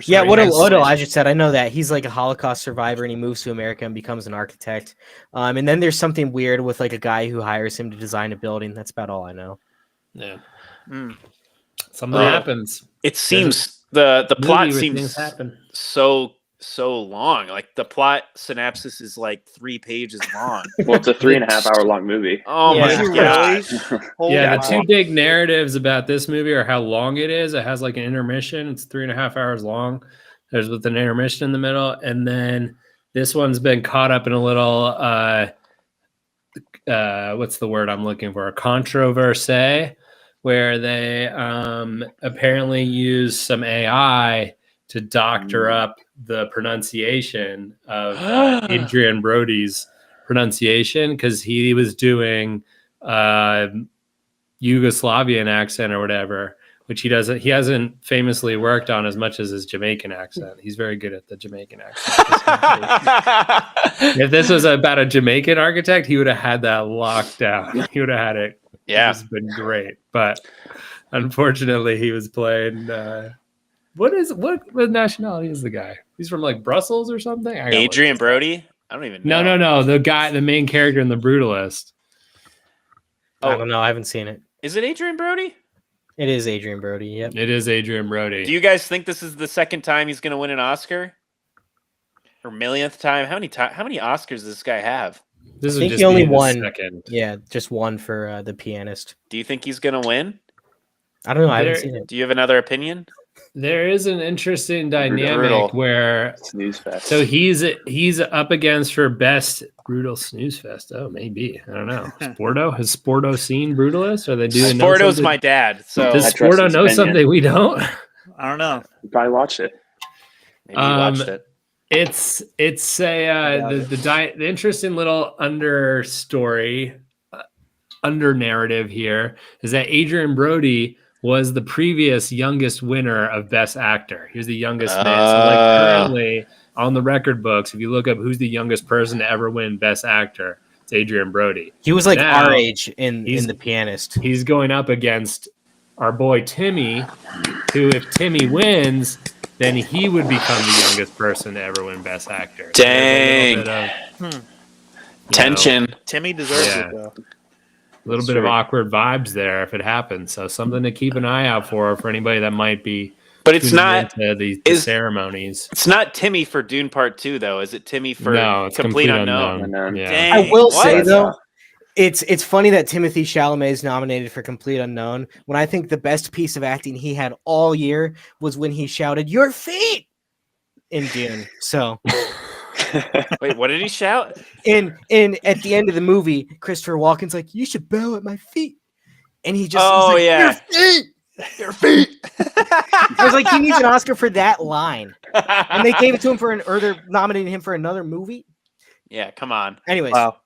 Yeah, what Elijah said, I know that. He's like a Holocaust survivor, and he moves to America and becomes an architect. And then there's something weird with like a guy who hires him to design a building. That's about all I know. Yeah. Something happens. It seems the plot seems so long. Like the plot synopsis is like 3 pages long. Well, it's a 3.5 hour long movie. Oh my god! Yeah, the two big narratives about this movie are how long it is. It has like an intermission. It's 3.5 hours long. There's with an intermission in the middle, and then this one's been caught up in a little what's the word I'm looking for? A controversy, where they apparently use some AI to doctor up the pronunciation of Adrian Brody's pronunciation, because he was doing Yugoslavian accent or whatever, which he hasn't famously worked on as much as his Jamaican accent. He's very good at the Jamaican accent. If this was about a Jamaican architect, he would have had that locked down. He would have had it. Yeah, it's been great, but unfortunately, he was playing. What nationality is the guy? He's from like Brussels or something. Adrian Brody. I don't even know. No. The main character in The Brutalist. I don't know. I haven't seen it. Is it Adrian Brody? It is Adrian Brody. Yep. It is Adrian Brody. Do you guys think this is the second time he's going to win an Oscar? Or millionth time? How many Oscars does this guy have? This I think just he only won. Second. Yeah, just one for The Pianist. Do you think he's going to win? I don't know. I haven't seen it. Do you have another opinion? There is an interesting dynamic where Snooze Fest. So he's up against for best brutal snooze fest. Oh, maybe, I don't know. Has Sporto seen Brutalist? Are they doing? Sporto's my dad. So does Sporto know something we don't? I don't know. You probably watched it. Maybe you watched it. It's the interesting little under narrative here is that Adrian Brody was the previous youngest winner of Best Actor. He was the youngest man. So currently on the record books, if you look up who's the youngest person to ever win Best Actor, it's Adrian Brody. He was like our age in The Pianist. He's going up against our boy Timmy, who if Timmy wins, then he would become the youngest person to ever win Best Actor. Dang. Tension. Timmy deserves it, though. A little bit of awkward vibes there if it happens. So something to keep an eye out for anybody that might be. But it's not the ceremonies. It's not Timmy for Dune Part 2, though. Is it Timmy for Complete Unknown? Yeah. I will say though, It's funny that Timothy Chalamet is nominated for Complete Unknown when I think the best piece of acting he had all year was when he shouted "Your feet" in Dune. So, Wait, what did he shout? in at the end of the movie, Christopher Walken's like, "You should bow at my feet," and he's Oh, like, yeah. "Your feet." Your feet. I was like, he needs an Oscar for that line, and they gave it to him or they're nominating him for another movie. Yeah, come on. Anyways, Wow.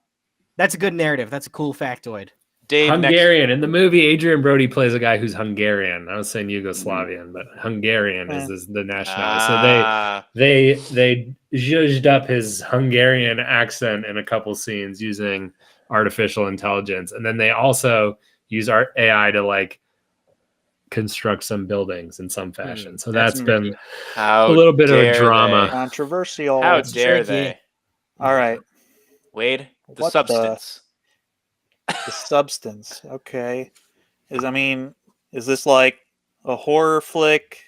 that's a good narrative. That's a cool factoid. Dave, Hungarian. In the movie, Adrian Brody plays a guy who's Hungarian. I was saying Yugoslavian, but Hungarian is the nationality. So they zhuzhed up his Hungarian accent in a couple scenes using artificial intelligence, and then they also use our AI to like construct some buildings in some fashion. So that's been a little bit of a drama. Controversial. How It's dare tricky. they? All right. Wade, the What substance. The substance. Okay. Is this like a horror flick?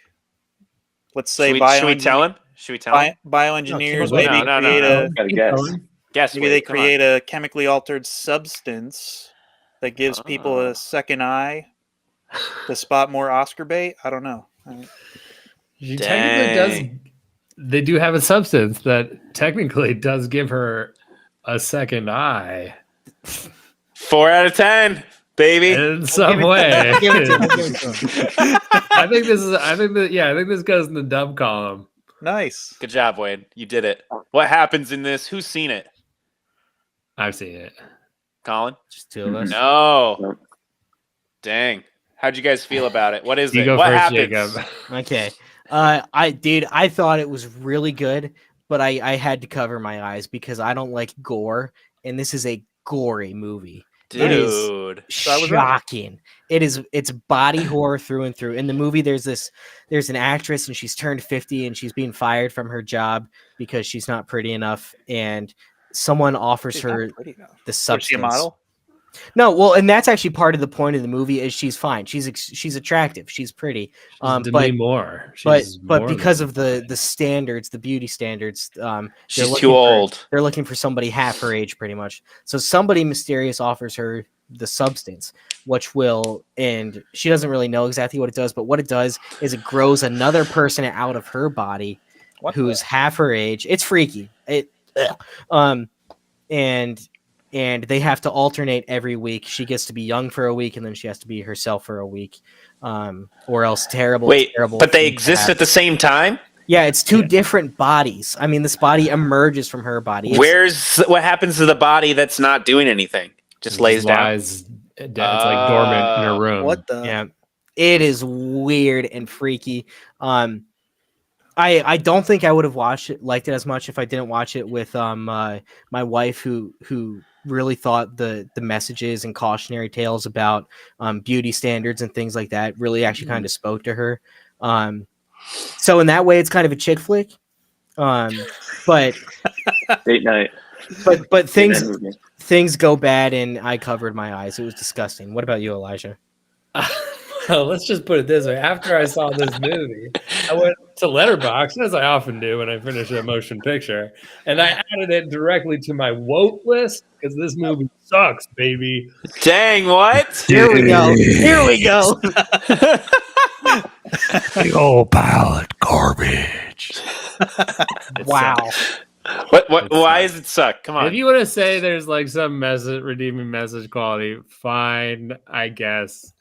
Let's say Should we tell him? Should we tell him? bioengineers No, maybe no. create a Gotta guess. Guess. maybe Wade, they come on. create a chemically altered substance that gives people a second eye to spot more Oscar bait. I don't know. She technically does. They do have a substance that technically does give her a second eye 4 out of 10, baby. in some way. Give it to him. I think this goes in the dub column. Nice. Good job, Wade. You did it. What happens in this? Who's seen it? I've seen it. Colin? Just two of us. No. Nope. Dang. How'd you guys feel about it? What is You it? go What first, happens? Jacob. Okay. I thought it was really good, but I had to cover my eyes because I don't like gore, and this is a gory movie. It is Dude. I was right. shocking. It's body horror through and through. In the movie, there's an actress and she's turned 50 and she's being fired from her job because she's not pretty enough, and someone offers She's her not pretty enough. the Is she substance. a model? No, well, and that's actually part of the point of the movie is she's fine. She's attractive. She's pretty. Demi Moore. But She's because more of the standards, the beauty standards, She's looking too old. They're looking for somebody half her age, pretty much. So somebody mysterious offers her the substance, which will, and she doesn't really know exactly what it does, but what it does is it grows another person out of her body who's half her age. It's freaky. And they have to alternate every week. She gets to be young for a week, and then she has to be herself for a week, or else terrible. Wait, terrible but they things exist happen. at the same time? Yeah, it's two different bodies. I mean, this body emerges from her body. What happens to the body that's not doing anything? Just lays down? It's like dormant in her room. What the? Yeah, it is weird and freaky. I don't think I would have liked it as much if I didn't watch it with my wife who really thought the messages and cautionary tales about beauty standards and things like that really actually kind of spoke to her. So in that way, it's kind of a chick flick. But Date night. but things Movie. things go bad, and I covered my eyes. It was disgusting. What about you, Elijah? Well, let's just put it this way. After I saw this movie, I went to Letterboxd, as I often do when I finish a motion picture, and I added it directly to my woke list because this movie sucks, baby. Dang, what? Here we go. Here we go. The old palette garbage. Wow. Why does it suck? Come on. If you want to say there's like some redeeming message quality, fine, I guess.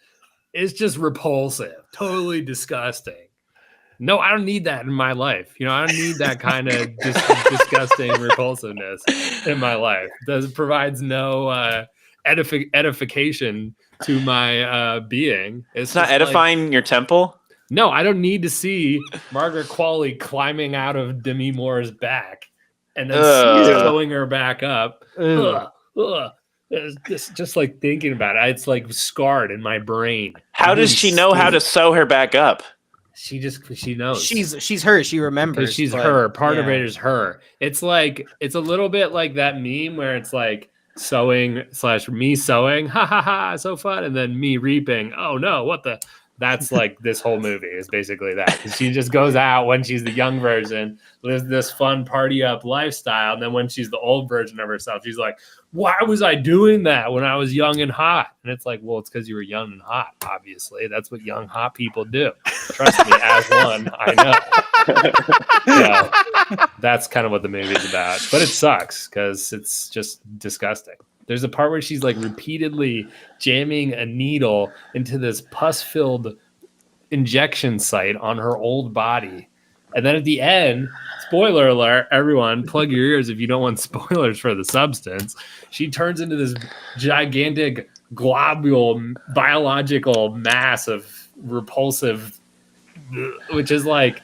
It's just repulsive, totally disgusting. No, I don't need that in my life. I don't need that kind of disgusting repulsiveness in my life. It provides no edification to my being. It's not edifying your temple? No, I don't need to see Margaret Qualley climbing out of Demi Moore's back and then sewing her back up. Ugh. It's just like thinking about it. It's like scarred in my brain. How does she know how to sew her back up? She knows. She's her. She remembers. Because she's her. Part of it is her. It's like it's a little bit like that meme where it's like sewing / me sewing. Ha ha ha! So fun. And then me reaping. Oh no! What the That's like this whole movie is basically that. She just goes out when she's the young version, lives this fun party up lifestyle, and then when she's the old version of herself, she's like, why was I doing that when I was young and hot? And it's like, well, it's because you were young and hot, obviously. That's what young hot people do. Trust me, as one, I know. So that's kind of what the movie's about. But it sucks because it's just disgusting. There's a part where she's like repeatedly jamming a needle into this pus-filled injection site on her old body. And then at the end, spoiler alert, everyone, plug your ears if you don't want spoilers for the substance. She turns into this gigantic globule biological mass of repulsive, which is like,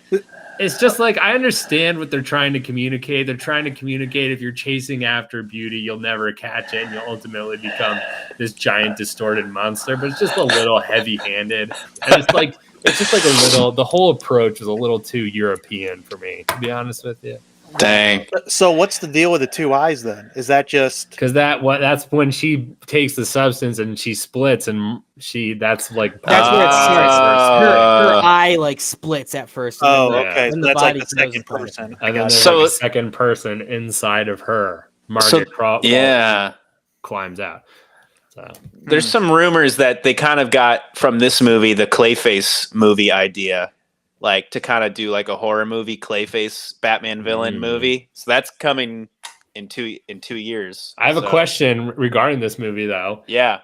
it's just like, I understand what they're trying to communicate. They're trying to communicate if you're chasing after beauty, you'll never catch it and you'll ultimately become this giant distorted monster. But it's just a little heavy-handed. And it's just like a little, the whole approach is a little too European for me, to be honest with you. Dang. So what's the deal with the two eyes then? Is that just because that's when she takes the substance and she splits and that's where it starts. Her eye like splits at first. And then okay. then So that's like the grows second apart. person. And then there's So- like a second person inside of her. Margaret Yeah. climbs out. So There's some rumors that they kind of got from this movie, the Clayface movie idea, like to kind of do like a horror movie, Clayface Batman villain movie. So that's coming in 2 years. I have a question regarding this movie, though. Yeah.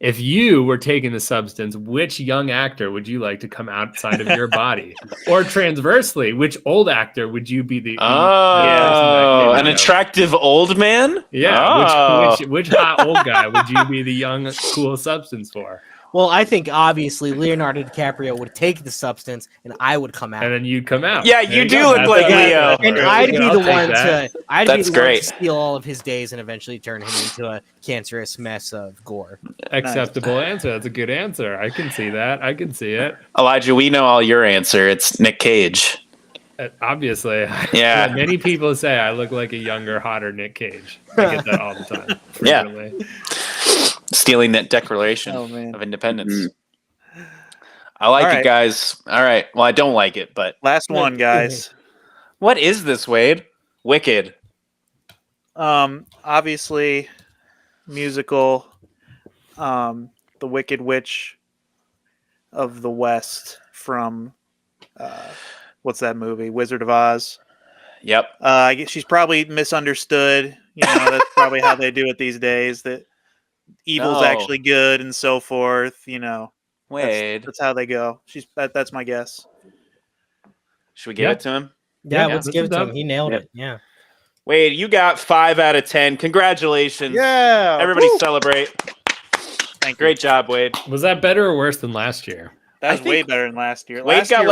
If you were taking the substance, which young actor would you like to come outside of your body? Or transversely, which old actor would you be the an attractive old man? Yeah. Which hot old guy would you be the young, cool substance for? Well, I think obviously Leonardo DiCaprio would take the substance, and I would come out. And then you'd come out. Yeah, you do look like Leo. And I'd be the one to That's great. steal all of his days and eventually turn him into a cancerous mess of gore. Acceptable answer. That's a good answer. I can see that. I can see it. Elijah, we know all your answer. It's Nick Cage. Obviously. Yeah. Many people say I look like a younger, hotter Nick Cage. I get that all the time. Yeah. Stealing that Declaration man. of Independence. I like it, guys. All right. Well, I don't like it, but last one, guys? What is this, Wade? Wicked. Obviously, musical. The Wicked Witch of the West from what's that movie? Wizard of Oz. Yep. I guess she's probably misunderstood. You know, that's probably how they do it these days. That evil's actually good and so forth. You know, Wade. That's how they go. That's my guess. Should we give it to him? Yeah, let's give it to him. He nailed it. Yeah. Wade, you got 5 out of 10. Congratulations. Yeah. Everybody celebrate. Great job, Wade. Was that better or worse than last year? That was way better than last year. Wade got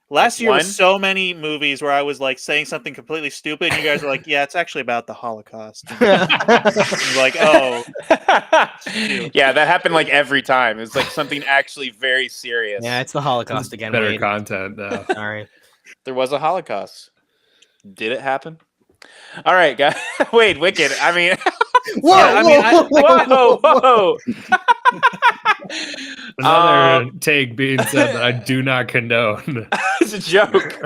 Last year one? was so many movies where I was like saying something completely stupid, and you guys were like, "Yeah, it's actually about the Holocaust." Like, oh, yeah, that happened like every time. It was like something actually very serious. Yeah, it's the Holocaust again. Better Wade. content, though. Sorry. There was a Holocaust. Did it happen? All right, guys. Wait, Wicked. I mean, whoa. Another take being said that I do not condone. It's a joke.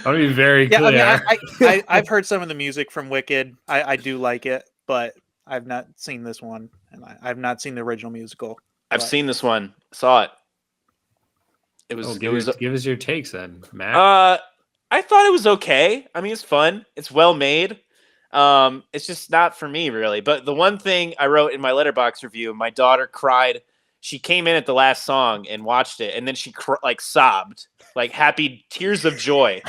I'll be very clear. I mean, I've heard some of the music from Wicked. I do like it, but I've not seen this one, and I've not seen the original musical. I've seen this one. Saw it. It was. Give us your takes then, Matt. I thought it was okay. I mean, it's fun. It's well made. It's just not for me, really. But the one thing I wrote in my Letterboxd review, my daughter cried. She came in at the last song and watched it, and then she sobbed, like happy tears of joy.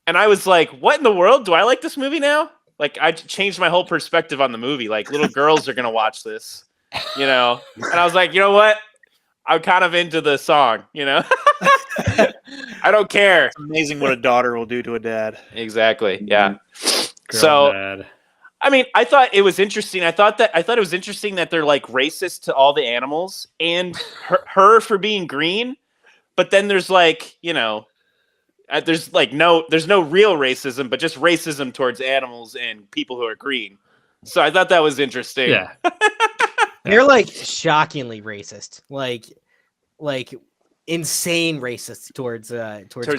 And I was like, "What in the world? Do I like this movie now?" Like, I changed my whole perspective on the movie. Like, little girls are gonna watch this, you know. And I was like, you know what? I'm kind of into the song, you know. I don't care. It's amazing what a daughter will do to a dad. Exactly. Yeah. Dad. I mean, I thought it was interesting. I thought it was interesting that they're like racist to all the animals and her for being green. But then there's like, you know, there's no real racism, but just racism towards animals and people who are green. So I thought that was interesting. Yeah. They're like shockingly racist, like insane racist towards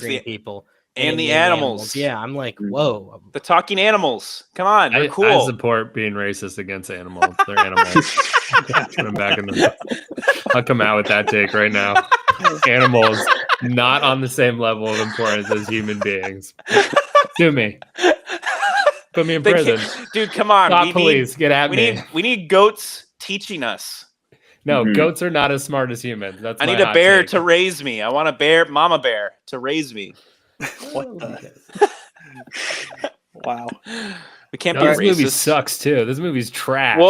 green people and the animals. Yeah, I'm like, whoa. The talking animals. Come on, they're cool. I support being racist against animals. They're animals. Put them back in the. I'll come out with that take right now. Animals not on the same level of importance as human beings. Sue me. Put me in prison. Dude, come on. Stop police. Get at me. We need goats teaching us. No, goats are not as smart as humans. I need a bear to raise me. I want a mama bear to raise me. What the? Wow. We can't No, be this racist. movie sucks too. This movie's trash. Whoa!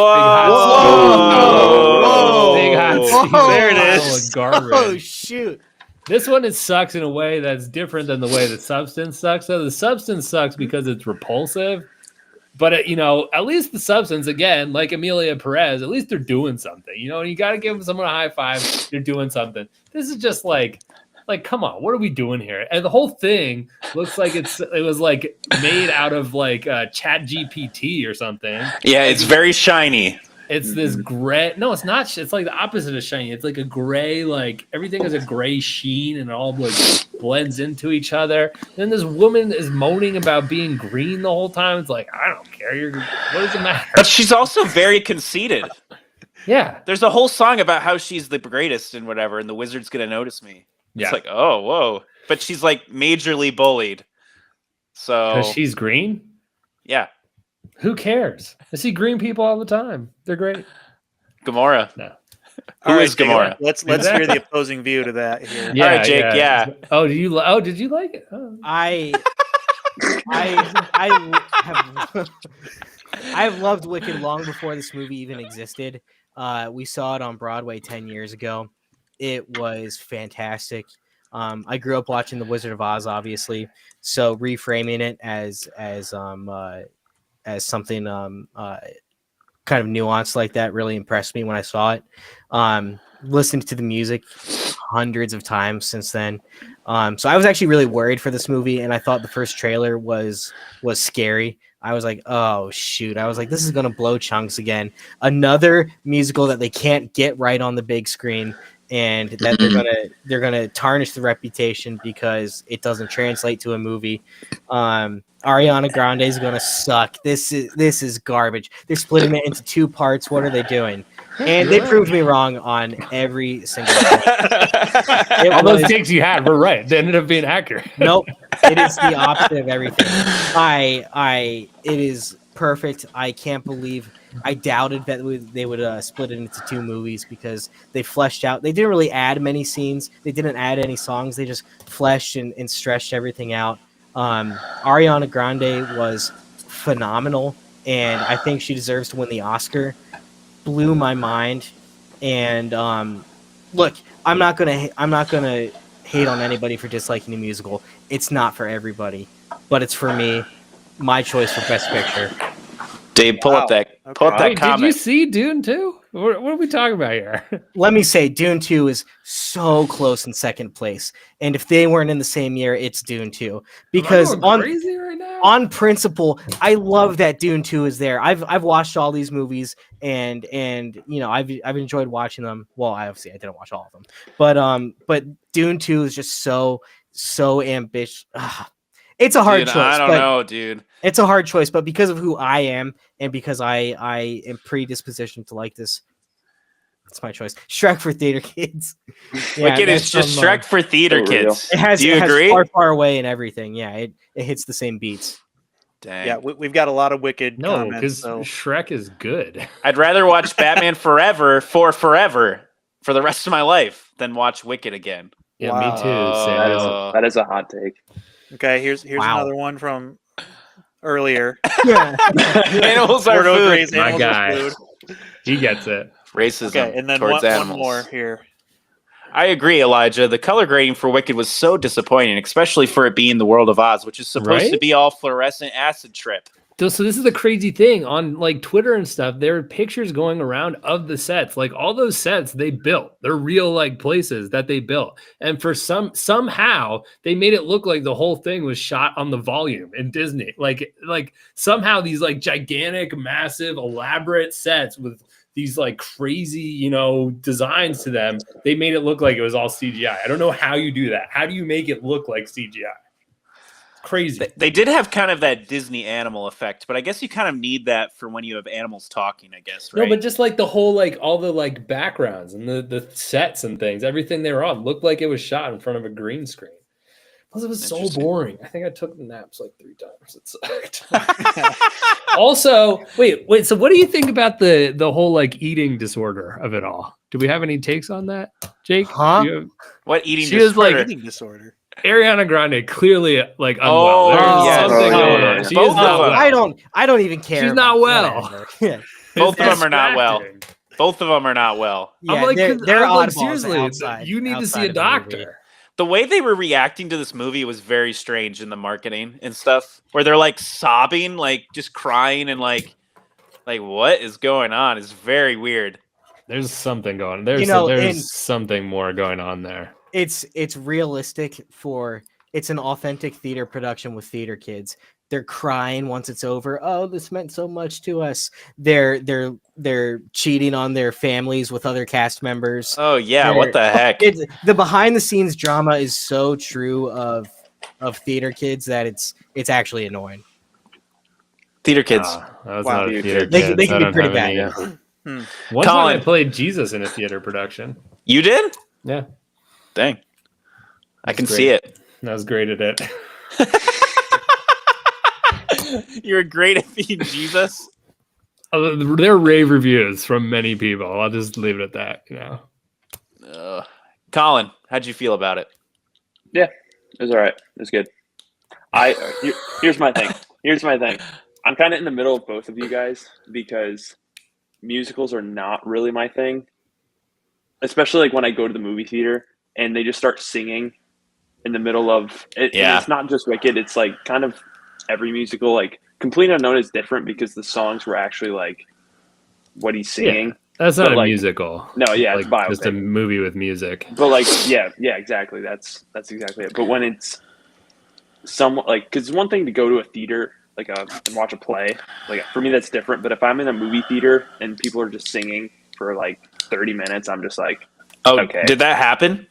Big hot Whoa! steam. There it Pile is. of garbage. Oh shoot. This one sucks in a way that's different than the way the substance sucks. So the substance sucks because it's repulsive. But, at least the substance, again, like Amelia Perez, at least they're doing something. And you got to give someone a high five. They're doing something. This is just like, come on, what are we doing here? And the whole thing looks like it was like made out of like Chat GPT or something. Yeah, it's very shiny. It's this gray. No, it's not. It's like the opposite of shiny. It's like a gray, like everything has a gray sheen and it all like blends into each other. Then this woman is moaning about being green the whole time. It's like, I don't care. What does it matter? But she's also very conceited. Yeah. There's a whole song about how she's the greatest and whatever, and the wizard's going to notice me. Yeah. It's like, oh, whoa. But she's like majorly bullied. So. Because she's green? Yeah. Who cares? I see green people all the time. They're great. Gamora. No. Who is Gamora? Let's hear the opposing view to that here. Yeah, all right, Jake. Yeah. Oh, did you like it? Oh. I've loved Wicked long before this movie even existed. We saw it on Broadway 10 years ago. It was fantastic. I grew up watching The Wizard of Oz, obviously, so reframing it as something kind of nuanced like that really impressed me when I saw it. Listened to the music hundreds of times since then. So I was actually really worried for this movie, and I thought the first trailer was scary. I was like, oh shoot. I was like, this is gonna blow chunks again. Another musical that they can't get right on the big screen, and that they're gonna tarnish the reputation because it doesn't translate to a movie. Ariana Grande is gonna suck. This is garbage. They're splitting it into 2 parts. What are they doing? And they proved me wrong on every single thing. All those takes you had were right. They ended up being accurate. Nope. It is the opposite of everything. It is perfect. I can't believe I doubted that they would split it into 2 movies because they fleshed out. They didn't really add many scenes. They didn't add any songs. They just fleshed and stretched everything out. Ariana Grande was phenomenal, and I think she deserves to win the Oscar. Blew my mind. And look, I'm not gonna hate on anybody for disliking the musical. It's not for everybody, but it's for me. My choice for Best Picture. Dave, pull up that Wait, comment. did you see Dune 2? What are we talking about here? Let me say, Dune 2 is so close in second place, and if they weren't in the same year, it's Dune 2. Because crazy right now? on principle, I love that Dune 2 is there. I've watched all these movies, and I've enjoyed watching them. Well, I didn't watch all of them, but Dune 2 is just so ambitious. It's a hard choice. I don't know, dude. It's a hard choice, but because of who I am and because I am predispositioned to like this, it's my choice. Shrek for theater kids. Wicked is just Shrek for theater kids. Do you agree? Far away and everything. Yeah, it hits the same beats. Dang. Yeah, we've got a lot of Wicked No, comments. because So. Shrek is good. I'd rather watch Batman Forever for the rest of my life than watch Wicked again. Yeah, Wow. me too. Sam. That is a hot take. Okay, here's Wow. another one from earlier. Yeah. Animals are Bordeaux food. Gray's My Animals guy. are food. He gets it. Racism Okay, and then towards one animals. more here. I agree, Elijah. The color grading for Wicked was so disappointing, especially for it being the world of Oz, which is supposed to Right? be all fluorescent acid trip. So this is the crazy thing on like Twitter and stuff. There are pictures going around of the sets, like all those sets they built. They're real like places that they built, and for somehow they made it look like the whole thing was shot on the volume in Disney. Like somehow these like gigantic, massive, elaborate sets with these like crazy, designs to them. They made it look like it was all CGI. I don't know how you do that. How do you make it look like CGI? Crazy. They did have kind of that Disney animal effect, but I guess you kind of need that for when you have animals talking, I guess, right? No, but just like the whole, like all the like backgrounds and the sets and things, everything they were on looked like it was shot in front of a green screen. Plus, it was so boring. I think I took the naps like 3 times. It sucked. Also, wait. So what do you think about the whole like eating disorder of it all? Do we have any takes on that, Jake? Huh? What eating She disorder? was like Eating disorder. Ariana Grande clearly like unwell. There's yes. something going yeah. on. She Both is not of well. them. I don't even care. She's not about well. whatever. Yeah. Both of them are not well. Distracting. Both of them are not well. Yeah, I'm like, they're I'm like, oddballs seriously, outside- you need to see outside a of the movie. doctor. The way they were reacting to this movie was very strange in the marketing and stuff, where they're like sobbing, like just crying, and like what is going on? It's very weird. There's something going on. There's You know, there's something more going on there. It's realistic it's an authentic theater production with theater kids. They're crying once it's over. Oh, this meant so much to us. They're cheating on their families with other cast members. Oh yeah, what the heck? The behind the scenes drama is so true of theater kids that it's actually annoying. Theater kids. That was Wow. not a theater. They kids. can I be don't pretty have bad. any, One time Colin. I played Jesus in a theater production. You did? Yeah, Dang. I can great. see it. I was great at it. You're great at being Jesus. There are rave reviews from many people. I'll just leave it at that. Colin, how'd you feel about it? Yeah, it was all right. It was good. Here's my thing. I'm kind of in the middle of both of you guys because musicals are not really my thing, especially like when I go to the movie theater and they just start singing in the middle of it. Yeah. It's not just Wicked. It's like kind of every musical. Like Complete Unknown is different because the songs were actually like what he's singing. Yeah, that's not But, a like, musical. No, yeah, like it's biopic. just a movie with music. But like, yeah, exactly. That's exactly it. But when it's somewhat like, because it's one thing to go to a theater and watch a play. Like for me, that's different. But if I'm in a movie theater and people are just singing for like 30 minutes, I'm just like, Oh, okay. Did that happen?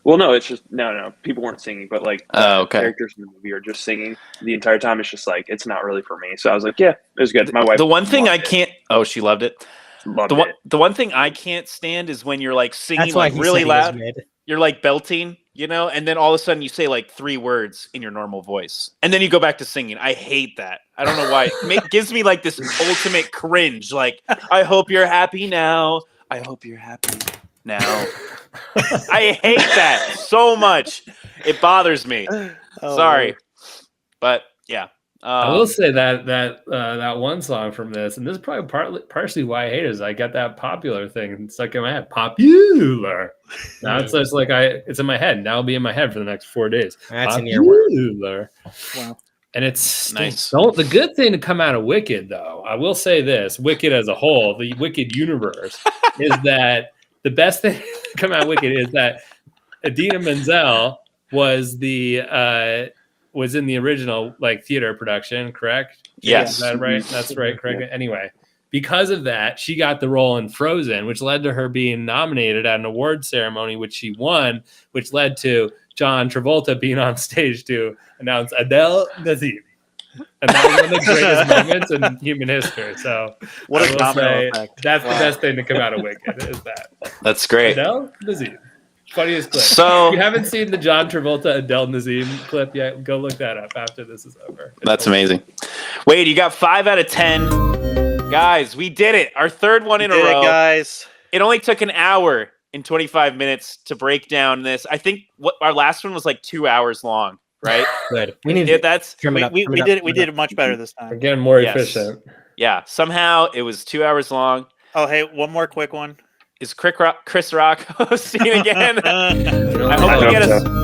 Well, no, it's just no. People weren't singing, but like Okay. characters in the movie are just singing the entire time. It's just like it's not really for me. So I was like, yeah, it was good. My wife. The one thing I loved it. can't. Oh, she loved it. Loved The one, it. the one thing I can't stand is when you're like singing That's why like he really said he was loud. mid. You're like belting, and then all of a sudden you say like 3 words in your normal voice, and then you go back to singing. I hate that. I don't know why. It gives me like this ultimate cringe. Like, I hope you're happy now. I hope you're happy now. I hate that so much. It bothers me. Oh, Sorry, but yeah. I will say that one song from this, and this is probably partially why I hate it, is I got that popular thing stuck in my head. Popular. Now it's just like it's in my head. Now it'll be in my head for the next 4 days. That's in your word. Popular. Wow. And it's Nice. The good thing to come out of Wicked, though, I will say this: Wicked as a whole, the Wicked universe, is that the best thing to come out of Wicked is that Idina Menzel was was in the original like theater production, correct? Yes. Is that right? That's right, correct. Yeah. Anyway, because of that, she got the role in Frozen, which led to her being nominated at an award ceremony, which she won, which led to John Travolta being on stage to announce Adele Dazeem. And that was one of the greatest moments in human history. So What I a will domino say effect. that's Wow. the best thing to come out of Wicked is that. That's great. Adele Dazeem. Funniest clip. So- if you haven't seen the John Travolta Adele Dazeem clip yet, go look that up after this is over. That's amazing. Wade, you got 5 out of 10. Guys, we did it. Our third one in a Did it, row. guys. It only took an hour and 25 minutes to break down this. I think our last one was like 2 hours long, right? Good. We need Yeah, to that's trim it up. We trim it up, did it. trim We it did up. it much better this We're time. getting more Yes. efficient. yeah. Somehow it was 2 hours long. Oh, hey, one more quick one. Is Chris Rock hosting again? I I hope we hope get so.